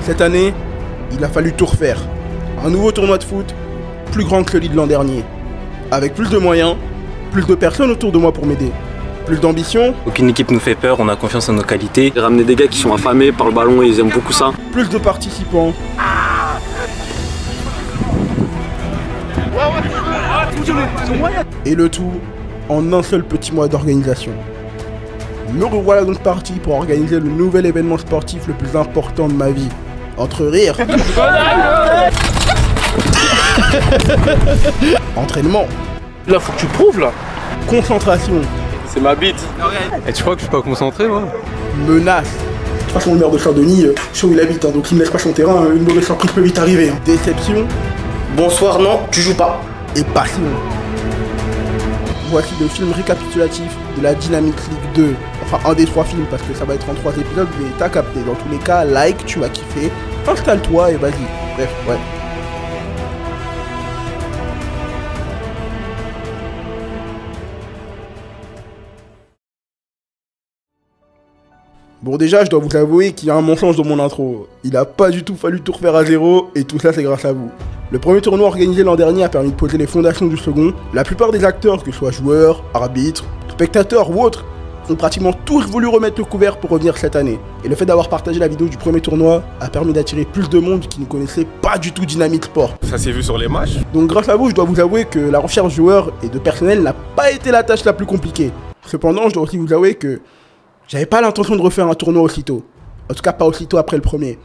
Cette année, il a fallu tout refaire. Un nouveau tournoi de foot, plus grand que celui de l'an dernier. Avec plus de moyens, plus de personnes autour de moi pour m'aider. Plus d'ambition. Aucune équipe nous fait peur, on a confiance en nos qualités. Ramener des gars qui sont affamés par le ballon et ils aiment beaucoup ça. Plus de participants. Et le tout en un seul petit mois d'organisation. Me revoilà donc parti pour organiser le nouvel événement sportif le plus important de ma vie. Entre rire, entraînement, Là, faut que tu prouves là. concentration, C'est ma bite. Et tu crois que je suis pas concentré moi? menace. De toute façon, le maire de Chardonnay, je sais où il habite, hein, donc il me laisse pas son terrain, une mauvaise surprise peut vite arriver. Hein. Déception. Bonsoir, non, tu joues pas. Et passion. Voici le film récapitulatif de la Dynamic League 2. Enfin, un des 3 films, parce que ça va être en 3 épisodes, mais t'as capté. Dans tous les cas, like, tu vas kiffer. Installe-toi et vas-y. Bref, ouais. Bon, déjà, je dois vous avouer qu'il y a un mensonge dans mon intro. Il a pas du tout fallu tout refaire à zéro, et tout ça, c'est grâce à vous. Le premier tournoi organisé l'an dernier a permis de poser les fondations du second. La plupart des acteurs, que ce soit joueurs, arbitres, spectateurs ou autres, ont pratiquement tous voulu remettre le couvert pour revenir cette année. Et le fait d'avoir partagé la vidéo du premier tournoi a permis d'attirer plus de monde qui ne connaissait pas du tout Dynamic Sport. Ça s'est vu sur les matchs. Donc grâce à vous, je dois vous avouer que la recherche joueurs et de personnel n'a pas été la tâche la plus compliquée. Cependant, je dois aussi vous avouer que j'avais pas l'intention de refaire un tournoi aussitôt. En tout cas, pas aussitôt après le premier.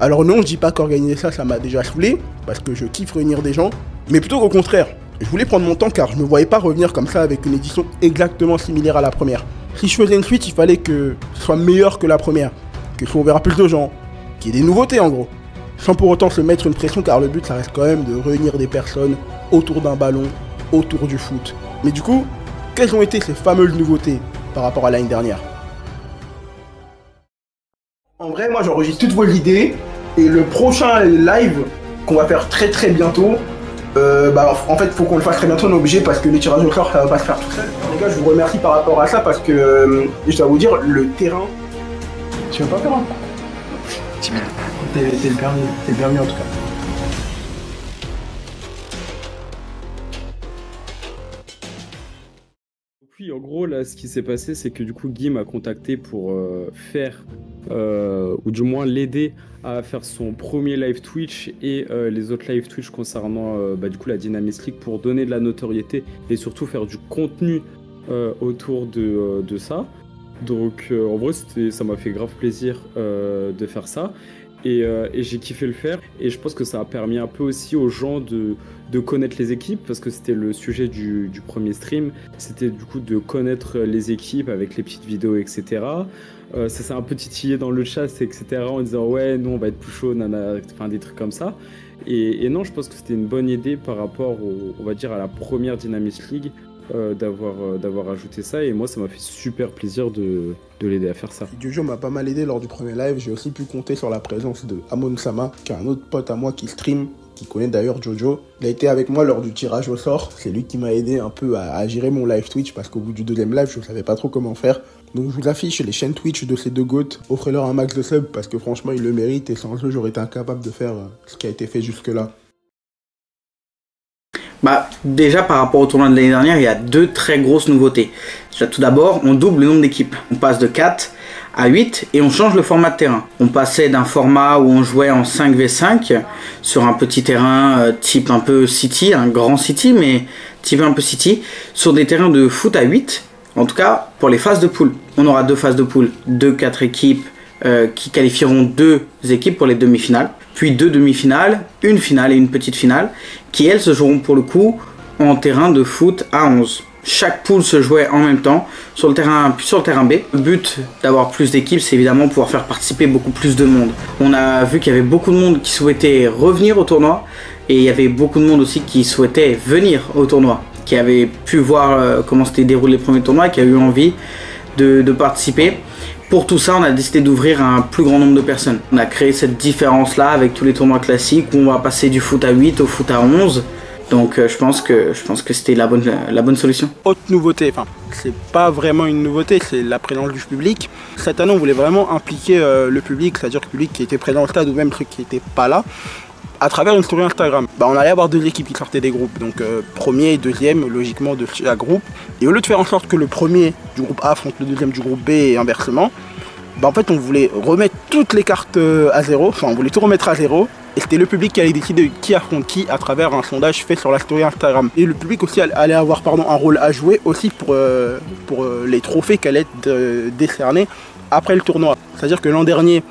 Alors non, je dis pas qu'organiser ça m'a déjà saoulé, parce que je kiffe réunir des gens, mais plutôt qu'au contraire. Je voulais prendre mon temps car je me voyais pas revenir comme ça avec une édition exactement similaire à la première. Si je faisais une suite, il fallait que ce soit meilleur que la première, que on verra plus de gens, qu'il y ait des nouveautés en gros. Sans pour autant se mettre une pression car le but ça reste quand même de réunir des personnes autour d'un ballon, autour du foot. Mais du coup, quelles ont été ces fameuses nouveautés par rapport à l'année dernière? En vrai, moi j'enregistre toutes vos idées et le prochain live qu'on va faire très bientôt, en fait faut qu'on le fasse très bientôt, on est obligé parce que les tirages au sort ça va pas se faire tout seul. Les gars, je vous remercie par rapport à ça parce que je dois vous dire, le terrain, tu veux pas faire un... T'es le permis en tout cas. Oui, en gros, là, ce qui s'est passé, c'est que du coup, Guy m'a contacté pour faire, ou du moins l'aider à faire son premier live Twitch et les autres live Twitch concernant du coup la Dynamic League pour donner de la notoriété et surtout faire du contenu autour de ça. Donc, en vrai, ça m'a fait grave plaisir de faire ça. Et j'ai kiffé le faire et je pense que ça a permis un peu aussi aux gens de connaître les équipes parce que c'était le sujet du premier stream, c'était du coup de connaître les équipes avec les petites vidéos, etc. Ça s'est un peu titillé dans le chat, etc. en disant ouais, nous on va être plus chaud, nana, enfin des trucs comme ça. Et non, je pense que c'était une bonne idée par rapport on va dire à la première Dynamic League d'avoir ajouté ça et moi ça m'a fait super plaisir de l'aider à faire ça. Jojo m'a pas mal aidé lors du premier live, j'ai aussi pu compter sur la présence de Amon Sama, qui est un autre pote à moi qui stream, qui connaît d'ailleurs Jojo. Il a été avec moi lors du tirage au sort, c'est lui qui m'a aidé un peu à gérer mon live Twitch parce qu'au bout du deuxième live je savais pas trop comment faire. Donc je vous affiche les chaînes Twitch de ces deux goats, offrez-leur un max de subs parce que franchement ils le méritent et sans eux j'aurais été incapable de faire ce qui a été fait jusque là. Déjà par rapport au tournoi de l'année dernière, il y a deux très grosses nouveautés. Tout d'abord, on double le nombre d'équipes. On passe de 4 à 8 et on change le format de terrain. On passait d'un format où on jouait en 5v5 sur un petit terrain type un peu City, un grand City, mais type un peu City, sur des terrains de foot à 8, en tout cas pour les phases de poule. On aura deux phases de poule, 4 équipes qui qualifieront 2 équipes pour les demi-finales, puis 2 demi-finales, une finale et une petite finale, qui elles se joueront pour le coup en terrain de foot à 11. Chaque poule se jouait en même temps sur le terrain B. Le but d'avoir plus d'équipes, c'est évidemment pouvoir faire participer beaucoup plus de monde. On a vu qu'il y avait beaucoup de monde qui souhaitait revenir au tournoi et il y avait beaucoup de monde aussi qui souhaitait venir au tournoi, qui avait pu voir comment s'étaient déroulés les premiers tournois et qui a eu envie de participer. Pour tout ça, on a décidé d'ouvrir à un plus grand nombre de personnes. On a créé cette différence-là avec tous les tournois classiques où on va passer du foot à 8 au foot à 11. Donc je pense que c'était la bonne solution. Autre nouveauté, enfin c'est pas vraiment une nouveauté, c'est la présence du public. Cette année on voulait vraiment impliquer le public, c'est-à-dire le public qui était présent au stade ou même ceux qui n'étaient pas là, à travers une story Instagram. On allait avoir deux équipes qui sortaient des groupes, donc premier et deuxième logiquement de chaque groupe. Et au lieu de faire en sorte que le premier du groupe A affronte le deuxième du groupe B et inversement, en fait on voulait remettre toutes les cartes à zéro, enfin on voulait tout remettre à zéro. Et c'était le public qui allait décider qui affronte qui à travers un sondage fait sur la story Instagram. Et le public aussi allait avoir un rôle à jouer aussi pour les trophées qu'elle allait décerner après le tournoi. C'est-à-dire que l'an dernier,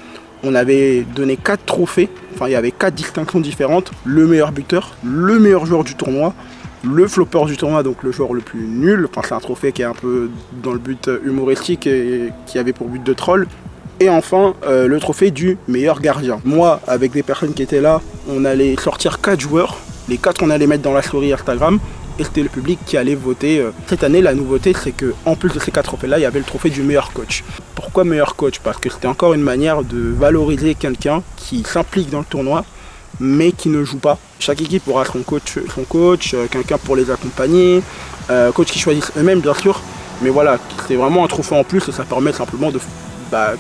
on avait donné 4 trophées, enfin il y avait 4 distinctions différentes. Le meilleur buteur, le meilleur joueur du tournoi, le flopper du tournoi, donc le joueur le plus nul. Enfin c'est un trophée qui est un peu dans le but humoristique et qui avait pour but de troll. Et enfin, le trophée du meilleur gardien. Moi, avec des personnes qui étaient là, on allait sortir 4 joueurs. Les 4, on allait mettre dans la story Instagram. Et c'était le public qui allait voter. Cette année, la nouveauté, c'est qu'en plus de ces 4 trophées-là, il y avait le trophée du meilleur coach. Pourquoi meilleur coach? Parce que c'était encore une manière de valoriser quelqu'un qui s'implique dans le tournoi, mais qui ne joue pas. Chaque équipe aura son coach, quelqu'un pour les accompagner, coach qui choisissent eux-mêmes, bien sûr. Mais voilà, c'est vraiment un trophée en plus et ça permet simplement de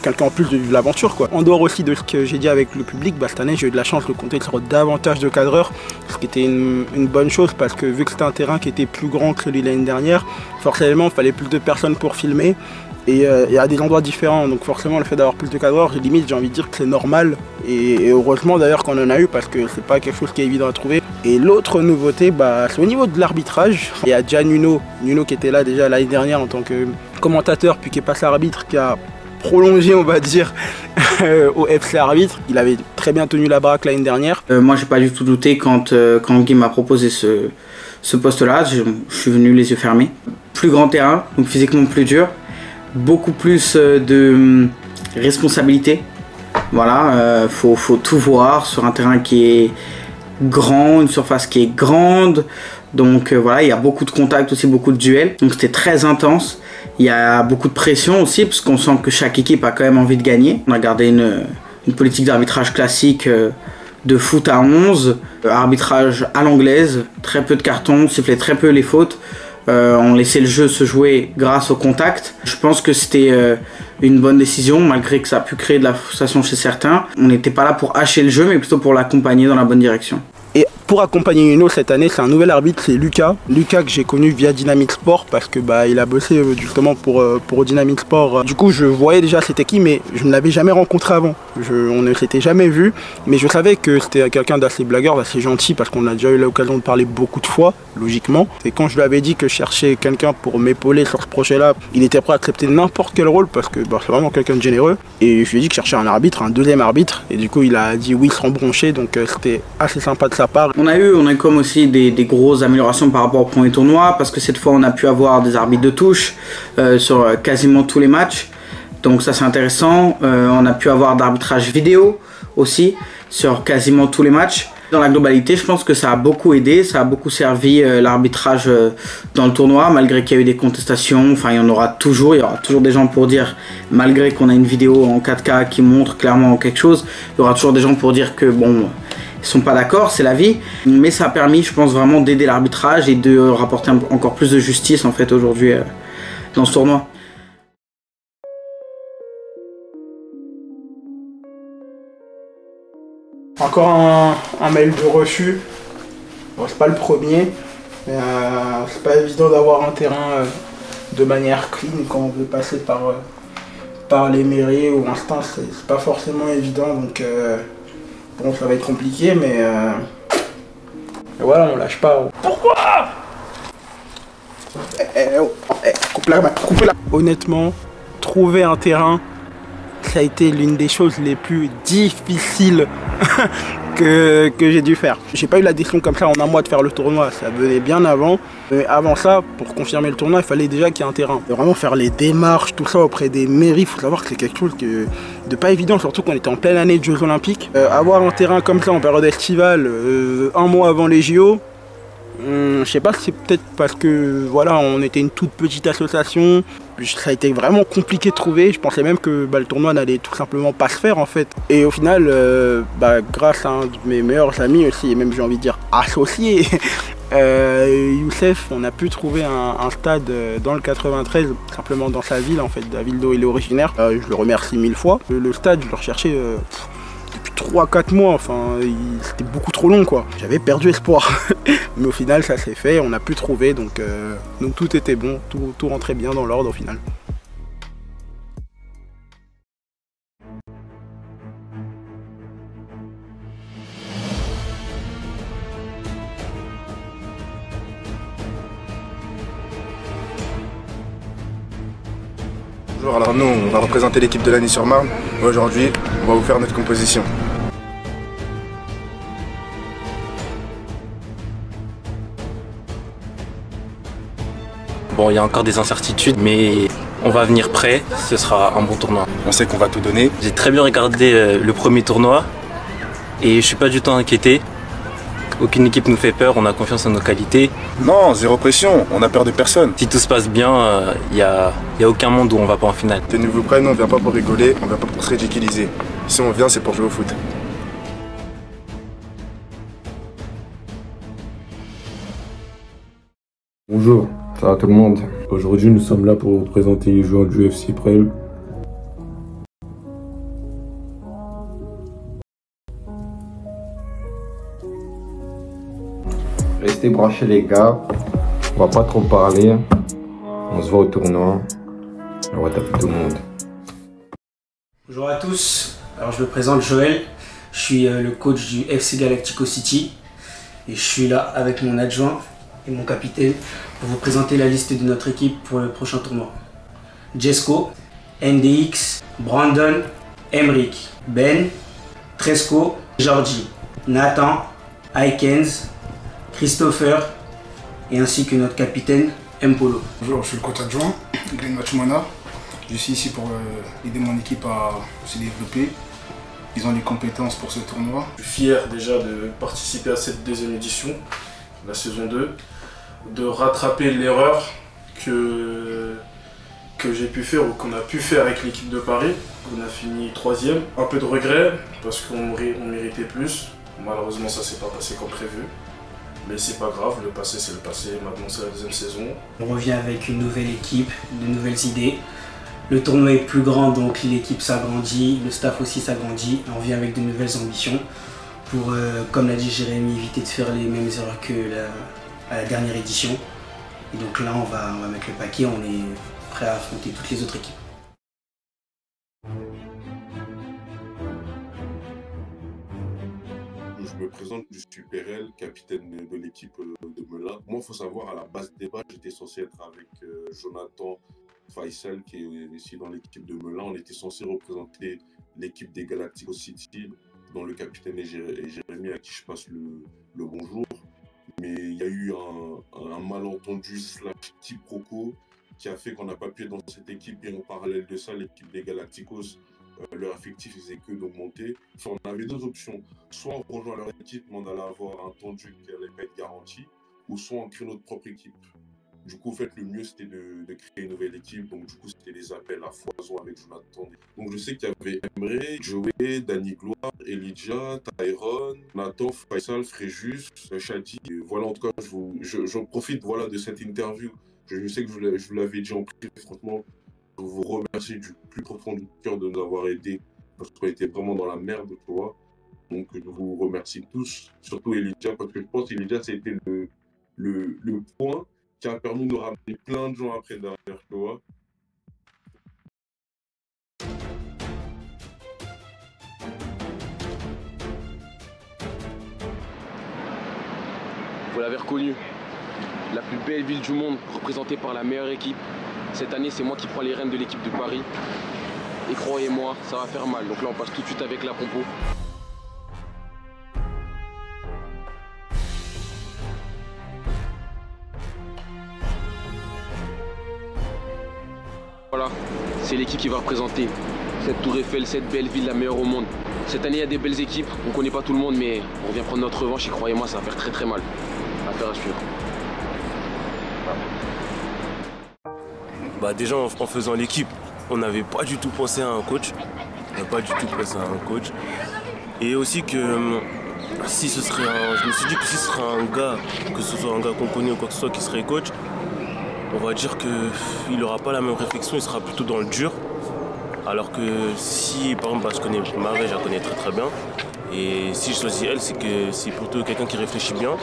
quelqu'un en plus de l'aventure quoi. En dehors aussi de ce que j'ai dit avec le public, cette année j'ai eu de la chance de compter sur davantage de cadreurs, ce qui était une bonne chose parce que vu que c'était un terrain qui était plus grand que celui de l'année dernière, forcément il fallait plus de personnes pour filmer et à des endroits différents, donc forcément le fait d'avoir plus de cadreurs, limite j'ai envie de dire que c'est normal et heureusement d'ailleurs qu'on en a eu parce que c'est pas quelque chose qui est évident à trouver. Et l'autre nouveauté, c'est au niveau de l'arbitrage. Il y a déjà Nuno qui était là déjà l'année dernière en tant que commentateur puis qui est passé arbitre, qui a prolongé on va dire au FC arbitre. Il avait très bien tenu la baraque l'année dernière. Moi j'ai pas du tout douté quand Guy m'a proposé ce poste là, je suis venu les yeux fermés. Plus grand terrain, donc physiquement plus dur, beaucoup plus de responsabilité. Voilà, faut tout voir sur un terrain qui est grand, une surface qui est grande. Donc voilà, il y a beaucoup de contacts aussi, beaucoup de duels. Donc c'était très intense. Il y a beaucoup de pression aussi, parce qu'on sent que chaque équipe a quand même envie de gagner. On a gardé une politique d'arbitrage classique de foot à 11, arbitrage à l'anglaise, très peu de cartons, on sifflait très peu les fautes. On laissait le jeu se jouer grâce au contact. Je pense que c'était une bonne décision, malgré que ça a pu créer de la frustration chez certains. On n'était pas là pour hacher le jeu, mais plutôt pour l'accompagner dans la bonne direction. Et pour accompagner Nuno cette année, c'est un nouvel arbitre, c'est Lucas. Lucas que j'ai connu via Dynamic Sport parce que il a bossé justement pour Dynamic Sport. Du coup, je voyais déjà c'était qui, mais je ne l'avais jamais rencontré avant. On ne s'était jamais vu, mais je savais que c'était quelqu'un d'assez blagueur, d'assez gentil parce qu'on a déjà eu l'occasion de parler beaucoup de fois, logiquement. Et quand je lui avais dit que je cherchais quelqu'un pour m'épauler sur ce projet-là, il était prêt à accepter n'importe quel rôle parce que c'est vraiment quelqu'un de généreux. Et je lui ai dit que je cherchais un arbitre, un deuxième arbitre, et du coup il a dit oui sans broncher, donc c'était assez sympa de sa part. On a eu comme aussi des grosses améliorations par rapport au premier tournoi, parce que cette fois on a pu avoir des arbitres de touche sur quasiment tous les matchs, donc ça c'est intéressant. On a pu avoir d'arbitrage vidéo aussi sur quasiment tous les matchs. Dans la globalité, je pense que ça a beaucoup aidé, ça a beaucoup servi l'arbitrage dans le tournoi, malgré qu'il y a eu des contestations. Enfin, il y aura toujours des gens pour dire, malgré qu'on a une vidéo en 4K qui montre clairement quelque chose, il y aura toujours des gens pour dire que bon, ils sont pas d'accord, c'est la vie. Mais ça a permis, je pense, vraiment d'aider l'arbitrage et de rapporter encore plus de justice en fait aujourd'hui dans ce tournoi. Encore un mail de refus. Bon, c'est pas le premier, mais c'est pas évident d'avoir un terrain de manière clean quand on veut passer par les mairies ou l'instant, c'est pas forcément évident, donc bon, ça va être compliqué, mais voilà, on lâche pas. Pourquoi? Coupe-la. Honnêtement, trouver un terrain, ça a été l'une des choses les plus difficiles que j'ai dû faire. J'ai pas eu la décision comme ça en un mois de faire le tournoi, ça venait bien avant. Mais avant ça, pour confirmer le tournoi, il fallait déjà qu'il y ait un terrain. Et vraiment faire les démarches, tout ça auprès des mairies, il faut savoir que c'est quelque chose de pas évident, surtout qu'on était en pleine année de Jeux Olympiques. Avoir un terrain comme ça en période estivale, un mois avant les JO, je sais pas si c'est peut-être parce que voilà, on était une toute petite association, ça a été vraiment compliqué de trouver. Je pensais même que le tournoi n'allait tout simplement pas se faire en fait. Et au final, grâce à un de mes meilleurs amis aussi, et même j'ai envie de dire associé, Youssef, on a pu trouver un stade dans le 93, simplement dans sa ville en fait, la ville d'où il est originaire. Je le remercie 1000 fois. Le stade, je le recherchais depuis 3-4 mois, enfin c'était beaucoup trop long quoi. J'avais perdu espoir. Mais au final ça s'est fait, on a pu trouver, donc tout était bon, tout rentrait bien dans l'ordre au final. Bonjour, alors nous on va représenter l'équipe de Lagny-sur-Marne. Aujourd'hui on va vous faire notre composition. Bon, il y a encore des incertitudes, mais on va venir prêt, ce sera un bon tournoi. On sait qu'on va tout donner. J'ai très bien regardé le premier tournoi et je suis pas du tout inquiété. Aucune équipe nous fait peur, on a confiance en nos qualités. Non, zéro pression, on a peur de personne. Si tout se passe bien, il y a aucun monde où on va pas en finale. Tenez-vous prêts, nous on vient pas pour rigoler, on vient pas pour se ridiculiser. Si on vient, c'est pour jouer au foot. Bonjour, ça va tout le monde. Aujourd'hui, nous sommes là pour vous présenter les joueurs du FC Presles. Restez branchés les gars, on va pas trop parler, on se voit au tournoi, on va taper tout le monde. Bonjour à tous, alors je me présente Joël, je suis le coach du FC Galactico City et je suis là avec mon adjoint et mon capitaine pour vous présenter la liste de notre équipe pour le prochain tournoi. Jesco, NDX, Brandon, Emric, Ben, Tresco, Georgie, Nathan, Aikens, Christopher et ainsi que notre capitaine Mpolo. Bonjour, je suis le coach adjoint, Glenn Machmana. Je suis ici pour aider mon équipe à se développer. Ils ont les compétences pour ce tournoi. Je suis fier déjà de participer à cette deuxième édition, la saison 2, de rattraper l'erreur que j'ai pu faire ou qu'on a pu faire avec l'équipe de Paris. On a fini 3e, un peu de regret parce qu'on méritait plus. Malheureusement ça s'est pas passé comme prévu. Mais c'est pas grave, le passé c'est le passé, maintenant c'est la deuxième saison. On revient avec une nouvelle équipe, de nouvelles idées. Le tournoi est plus grand donc l'équipe s'agrandit, le staff aussi s'agrandit. On revient avec de nouvelles ambitions pour, comme l'a dit Jérémy, éviter de faire les mêmes erreurs que à la dernière édition. Et donc là on va mettre le paquet, on est prêt à affronter toutes les autres équipes. Je me présente, je suis Perel, capitaine de l'équipe de Melun. Moi, il faut savoir, à la base des débats, j'étais censé être avec Jonathan Faisal, qui est ici dans l'équipe de Melun. On était censé représenter l'équipe des Galactico City, dont le capitaine est Jérémy, à qui je passe le bonjour. Mais il y a eu un malentendu slash quiproquo qui a fait qu'on n'a pas pu être dans cette équipe. Et en parallèle de ça, l'équipe des Galacticos, leur effectif faisait que d'augmenter. Enfin, on avait deux options. Soit on rejoint leur équipe, mais on allait avoir un temps de jeu qui allait pas être garanti, ou soit on crée notre propre équipe. Du coup, en fait, le mieux, c'était de créer une nouvelle équipe. Donc, du coup, c'était des appels à foison avec Jonathan. Donc, je sais qu'il y avait Emre, Joey, Danny Gloire, Elijah, Tyron, Nathan, Faisal, Fréjus, Shadi. Voilà, en tout cas, j'en profite voilà, de cette interview. Je sais que je vous l'avais dit en privé, franchement. Je vous remercie du plus profond du cœur de nous avoir aidés parce qu'on était vraiment dans la merde, tu vois. Donc, je vous remercie tous, surtout Elijah, parce que je pense qu'Elijah, ça a été le point qui a permis de nous ramener plein de gens après derrière, tu vois. Vous l'avez reconnu, la plus belle ville du monde, représentée par la meilleure équipe. Cette année, c'est moi qui prends les rênes de l'équipe de Paris. Et croyez-moi, ça va faire mal. Donc là, on passe tout de suite avec la compo. Voilà, c'est l'équipe qui va représenter cette tour Eiffel, cette belle ville, la meilleure au monde. Cette année, il y a des belles équipes. On ne connaît pas tout le monde, mais on vient prendre notre revanche. Et croyez-moi, ça va faire très très mal. Affaire à suivre. Bah déjà en faisant l'équipe, on n'avait pas du tout pensé à un coach. On n'a pas du tout pensé à un coach. Et aussi que si ce serait je me suis dit que si ce serait un gars, que ce soit un gars qu'on connaît ou quoi que ce soit qui serait coach, on va dire qu'il n'aura pas la même réflexion, il sera plutôt dans le dur. Alors que si, par exemple, je connais Marie, je la connais très bien. Et si je choisis elle, c'est que c'est plutôt quelqu'un qui réfléchit bien,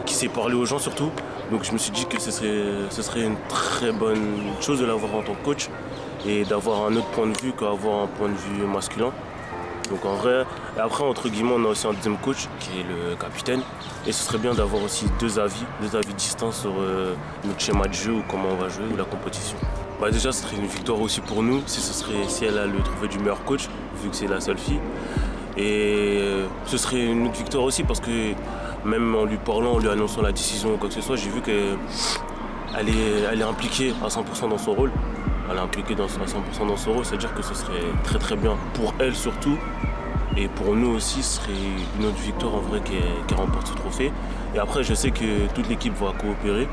qui sait parler aux gens surtout. Donc je me suis dit que ce serait une très bonne chose de l'avoir en tant que coach et d'avoir un autre point de vue qu'avoir un point de vue masculin. Donc en vrai, et après entre guillemets on a aussi un deuxième coach qui est le capitaine. Et ce serait bien d'avoir aussi deux avis distincts sur notre schéma de jeu ou comment on va jouer ou la compétition. Bah déjà ce serait une victoire aussi pour nous si elle a le trouvé du meilleur coach, vu que c'est la seule fille. Et ce serait une autre victoire aussi parce que même en lui parlant, en lui annonçant la décision ou quoi que ce soit, j'ai vu qu'elle est impliquée à 100% dans son rôle. Elle est impliquée à 100% dans son rôle, c'est-à-dire que ce serait très bien pour elle surtout. Et pour nous aussi, ce serait une autre victoire en vrai qui remporte ce trophée. Et après, je sais que toute l'équipe va coopérer.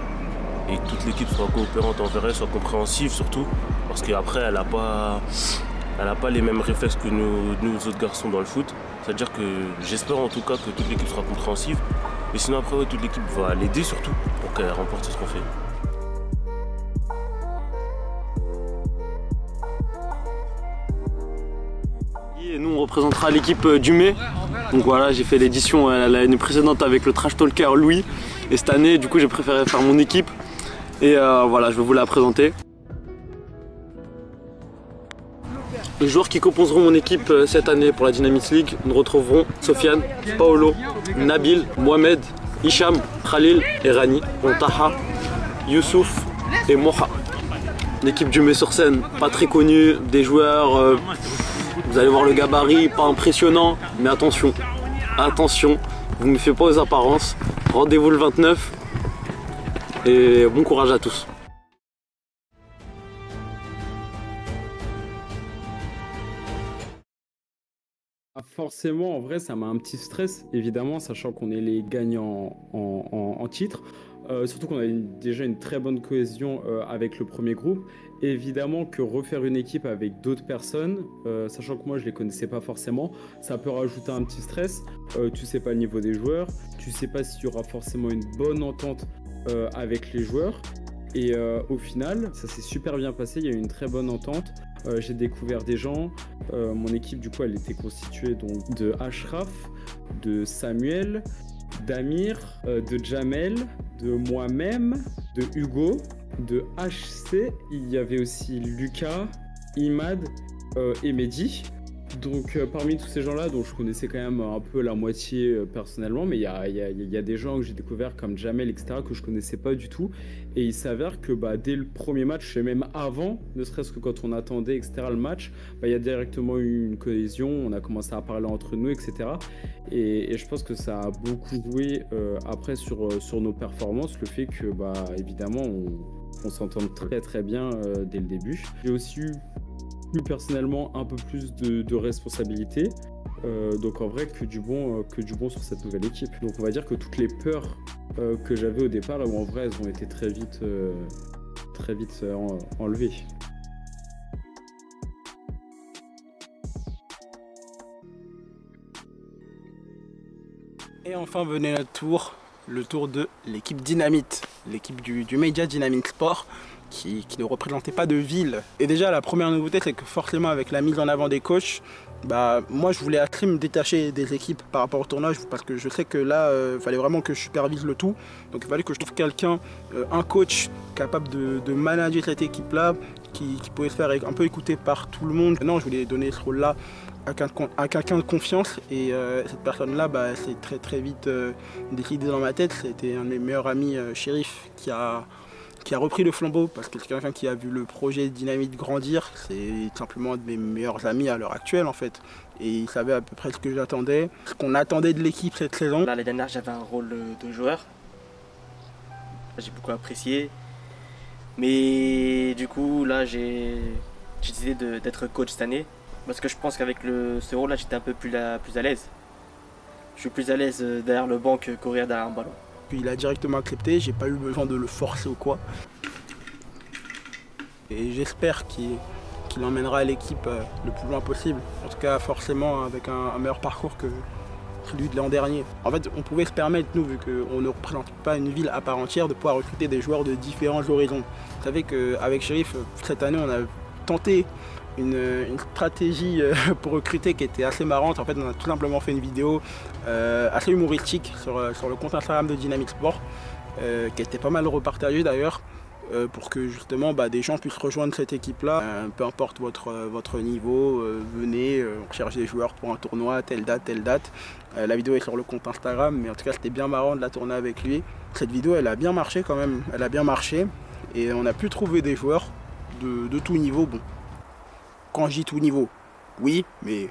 Et que toute l'équipe soit coopérante envers elle, soit compréhensive surtout. Parce qu'après, elle n'a pas les mêmes réflexes que nous autres garçons dans le foot. C'est-à-dire que j'espère en tout cas que toute l'équipe sera compréhensive. Et sinon après, ouais, toute l'équipe va l'aider surtout pour qu'elle remporte ce trophée. Et nous, on représentera l'équipe du mai. Donc voilà, j'ai fait l'édition l'année précédente avec le trash talker Louis. Et cette année, du coup, j'ai préféré faire mon équipe. Et voilà, je vais vous la présenter. Les joueurs qui composeront mon équipe cette année pour la Dynamite League, nous retrouverons Sofiane, Paolo, Nabil, Mohamed, Hicham, Khalil et Rani, Taha, Youssouf et Moha. L'équipe du Mai-sur-Seine, pas très connue, des joueurs, vous allez voir le gabarit, pas impressionnant, mais attention, vous ne me faites pas aux apparences. Rendez-vous le 29 et bon courage à tous. Forcément, en vrai, ça m'a un petit stress, évidemment, sachant qu'on est les gagnants en titre. Surtout qu'on a déjà une très bonne cohésion avec le premier groupe. Évidemment que refaire une équipe avec d'autres personnes, sachant que moi je les connaissais pas forcément, ça peut rajouter un petit stress. Tu sais pas le niveau des joueurs, tu sais pas s'il y aura forcément une bonne entente avec les joueurs. Et au final, ça s'est super bien passé, il y a eu une très bonne entente. J'ai découvert des gens, mon équipe du coup elle était constituée donc de Ashraf, de Samuel, d'Amir, de Jamel, de moi-même, de Hugo, de HC, il y avait aussi Lucas, Imad et Mehdi. Donc parmi tous ces gens-là, dont je connaissais quand même un peu la moitié personnellement, mais il y a des gens que j'ai découverts comme Jamel, etc., que je connaissais pas du tout. Et il s'avère que dès le premier match, et même avant, ne serait-ce que quand on attendait, etc., le match, il y a directement eu une cohésion, on a commencé à parler entre nous, etc. Et je pense que ça a beaucoup joué après sur nos performances, le fait que, évidemment, on s'entende très bien dès le début. J'ai aussi eu plus personnellement un peu plus de responsabilité, donc en vrai que du bon sur cette nouvelle équipe. Donc on va dire que toutes les peurs que j'avais au départ, en vrai elles ont été très vite enlevées. Et enfin venait le tour de l'équipe Dynamite, l'équipe du média Dynamite Sport, qui ne représentait pas de ville. Et déjà la première nouveauté, c'est que forcément avec la mise en avant des coachs, moi je voulais à me détacher des équipes par rapport au tournoi, parce que je sais que là il fallait vraiment que je supervise le tout. Donc il fallait que je trouve quelqu'un, un coach capable de manager cette équipe là, qui pouvait se faire un peu écouter par tout le monde. Non, je voulais donner ce rôle là à quelqu'un de confiance, et cette personne là c'est très vite décidé dans ma tête. C'était un de mes meilleurs amis, Chérif, qui a repris le flambeau, parce que c'est quelqu'un qui a vu le projet Dynamite grandir. C'est simplement un de mes meilleurs amis à l'heure actuelle en fait, et il savait à peu près ce que j'attendais, ce qu'on attendait de l'équipe cette saison. L'année dernière j'avais un rôle de joueur, j'ai beaucoup apprécié, mais du coup là j'ai décidé d'être coach cette année, parce que je pense qu'avec ce rôle là j'étais un peu plus à l'aise. Je suis plus à l'aise derrière le banc que courir derrière un ballon. Il a directement accepté, j'ai pas eu besoin de le forcer ou quoi. Et j'espère qu'il emmènera l'équipe le plus loin possible. En tout cas, forcément avec un meilleur parcours que celui de l'an dernier. En fait, on pouvait se permettre, nous, vu qu'on ne représente pas une ville à part entière, de pouvoir recruter des joueurs de différents horizons. Vous savez qu'avec Sheriff, cette année, on a tenté une stratégie pour recruter qui était assez marrante. En fait, on a tout simplement fait une vidéo assez humoristique sur le compte Instagram de Dynamic Sport, qui était pas mal repartagée d'ailleurs, pour que justement des gens puissent rejoindre cette équipe-là. Peu importe votre niveau, venez, on cherche des joueurs pour un tournoi, telle date. La vidéo est sur le compte Instagram, mais en tout cas c'était bien marrant de la tourner avec lui. Cette vidéo, elle a bien marché quand même, elle a bien marché, et on a pu trouver des joueurs de tout niveau. Bon, quand je dis tout niveau, oui, mais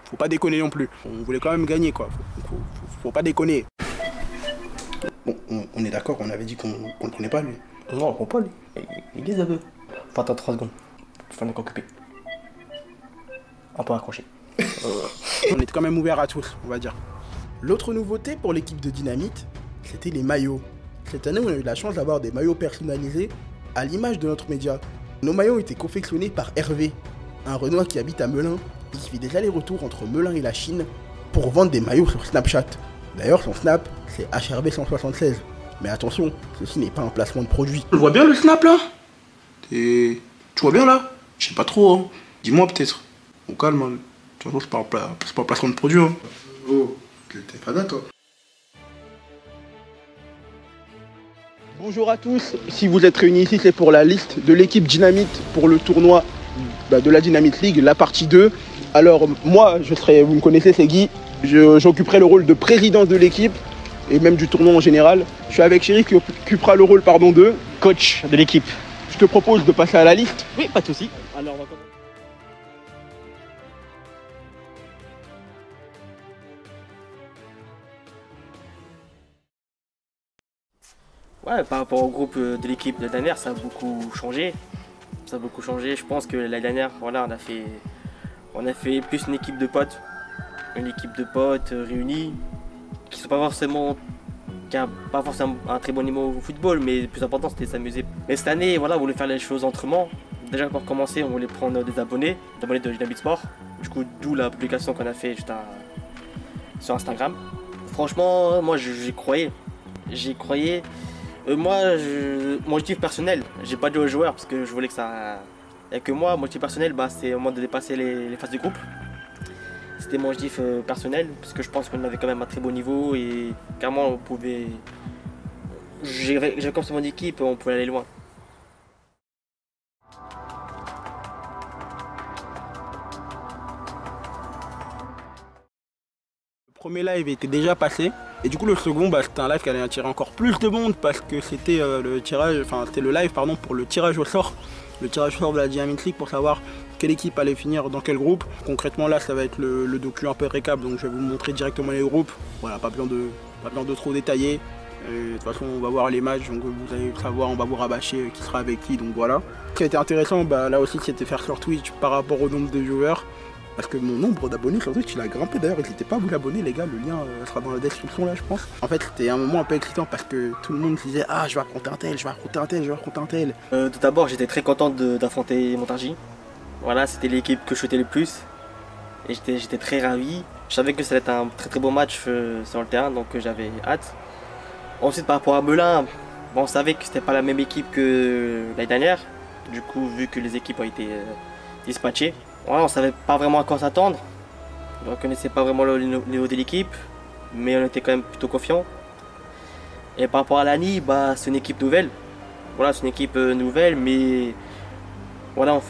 faut pas déconner non plus. On voulait quand même gagner, quoi. Faut pas déconner. Bon, on est d'accord, on avait dit qu'on ne connaît pas lui. Non, on comprend pas lui. Il est un peu. Enfin, attends 3 secondes. Faut nous occuper. Un peu accroché. On est quand même ouvert à tous, on va dire. L'autre nouveauté pour l'équipe de Dynamite, c'était les maillots. Cette année, on a eu la chance d'avoir des maillots personnalisés à l'image de notre média. Nos maillots étaient confectionnés par Hervé, un Renois qui habite à Melun et qui fait des allers-retours entre Melun et la Chine pour vendre des maillots sur Snapchat. D'ailleurs, son Snap, c'est HRB176. Mais attention, ceci n'est pas un placement de produit. Tu vois bien le Snap là? Tu vois bien là? Je sais pas trop, hein. Dis-moi peut-être. Au calme, hein. De toute façon, c'est pas un placement de produit, hein. Oh, t'es pas là, toi. Bonjour à tous, si vous êtes réunis ici, c'est pour la liste de l'équipe Dynamite pour le tournoi de la Dynamite League, la partie 2. Alors moi, vous me connaissez, c'est Guy, j'occuperai le rôle de président de l'équipe et même du tournoi en général. Je suis avec Chéri qui occupera le rôle de coach de l'équipe. Je te propose de passer à la liste. Oui, pas de souci. Alors, on va commencer. Ouais, par rapport au groupe de l'équipe de l'année dernière, ça a beaucoup changé. Je pense que l'année dernière, voilà, on a fait plus une équipe de potes. Une équipe de potes réunis, qui n'a pas forcément un très bon niveau au football, mais le plus important c'était s'amuser. Mais cette année, voilà, on voulait faire les choses autrement. Déjà pour commencer, on voulait prendre des abonnés de Dynamic Sport. Du coup, d'où la publication qu'on a fait juste sur Instagram. Franchement, moi j'y croyais. Moi, mon objectif personnel, j'ai pas dit aux joueurs parce que je voulais que ça... Et que moi, mon objectif personnel, c'est au moins de dépasser les phases de groupe. C'était mon objectif personnel parce que je pense qu'on avait quand même un très beau niveau et clairement on pouvait... J'ai comme c'est mon équipe, on pouvait aller loin. Le premier live était déjà passé. Et du coup le second, c'était un live qui allait attirer encore plus de monde parce que c'était c'était le live pour le tirage au sort. Le tirage au sort de la Dynamic League pour savoir quelle équipe allait finir dans quel groupe. Concrètement là ça va être le docu un peu récap, donc je vais vous montrer directement les groupes. Voilà, pas besoin de trop détailler. De toute façon on va voir les matchs, donc vous allez savoir, on va vous rabâcher qui sera avec qui, donc voilà. Ce qui a été intéressant là aussi c'était faire sur Twitch par rapport au nombre de joueurs. Parce que mon nombre d'abonnés sur Twitch il a grimpé, d'ailleurs n'hésitez pas à vous abonner les gars, le lien sera dans la description là je pense. En fait c'était un moment un peu excitant parce que tout le monde se disait ah je vais affronter un tel, je vais affronter un tel, je vais affronter un tel. Tout d'abord j'étais très content d'affronter Montargis. Voilà, c'était l'équipe que je souhaitais le plus. Et j'étais très ravi. Je savais que ça allait être un très beau match sur le terrain, donc j'avais hâte. Ensuite par rapport à Melun, on savait que c'était pas la même équipe que l'année dernière. Du coup vu que les équipes ont été dispatchées. Voilà, on savait pas vraiment à quoi s'attendre, on connaissait pas vraiment le niveau de l'équipe, mais on était quand même plutôt confiants. Et par rapport à l'ANI, c'est une équipe nouvelle. Voilà, c'est une équipe nouvelle, mais voilà,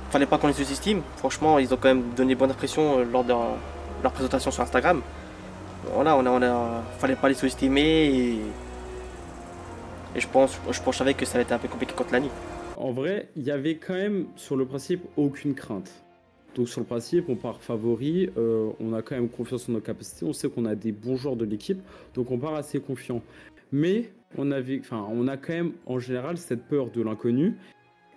fallait pas qu'on les sous-estime. Franchement, ils ont quand même donné bonne impression lors de leur présentation sur Instagram. Voilà, fallait pas les sous-estimer et je savais que ça allait être un peu compliqué contre l'ANI. En vrai, il y avait quand même, sur le principe, aucune crainte. Donc sur le principe, on part favori, on a quand même confiance en nos capacités, on sait qu'on a des bons joueurs de l'équipe, donc on part assez confiant. Mais on a quand même, en général, cette peur de l'inconnu.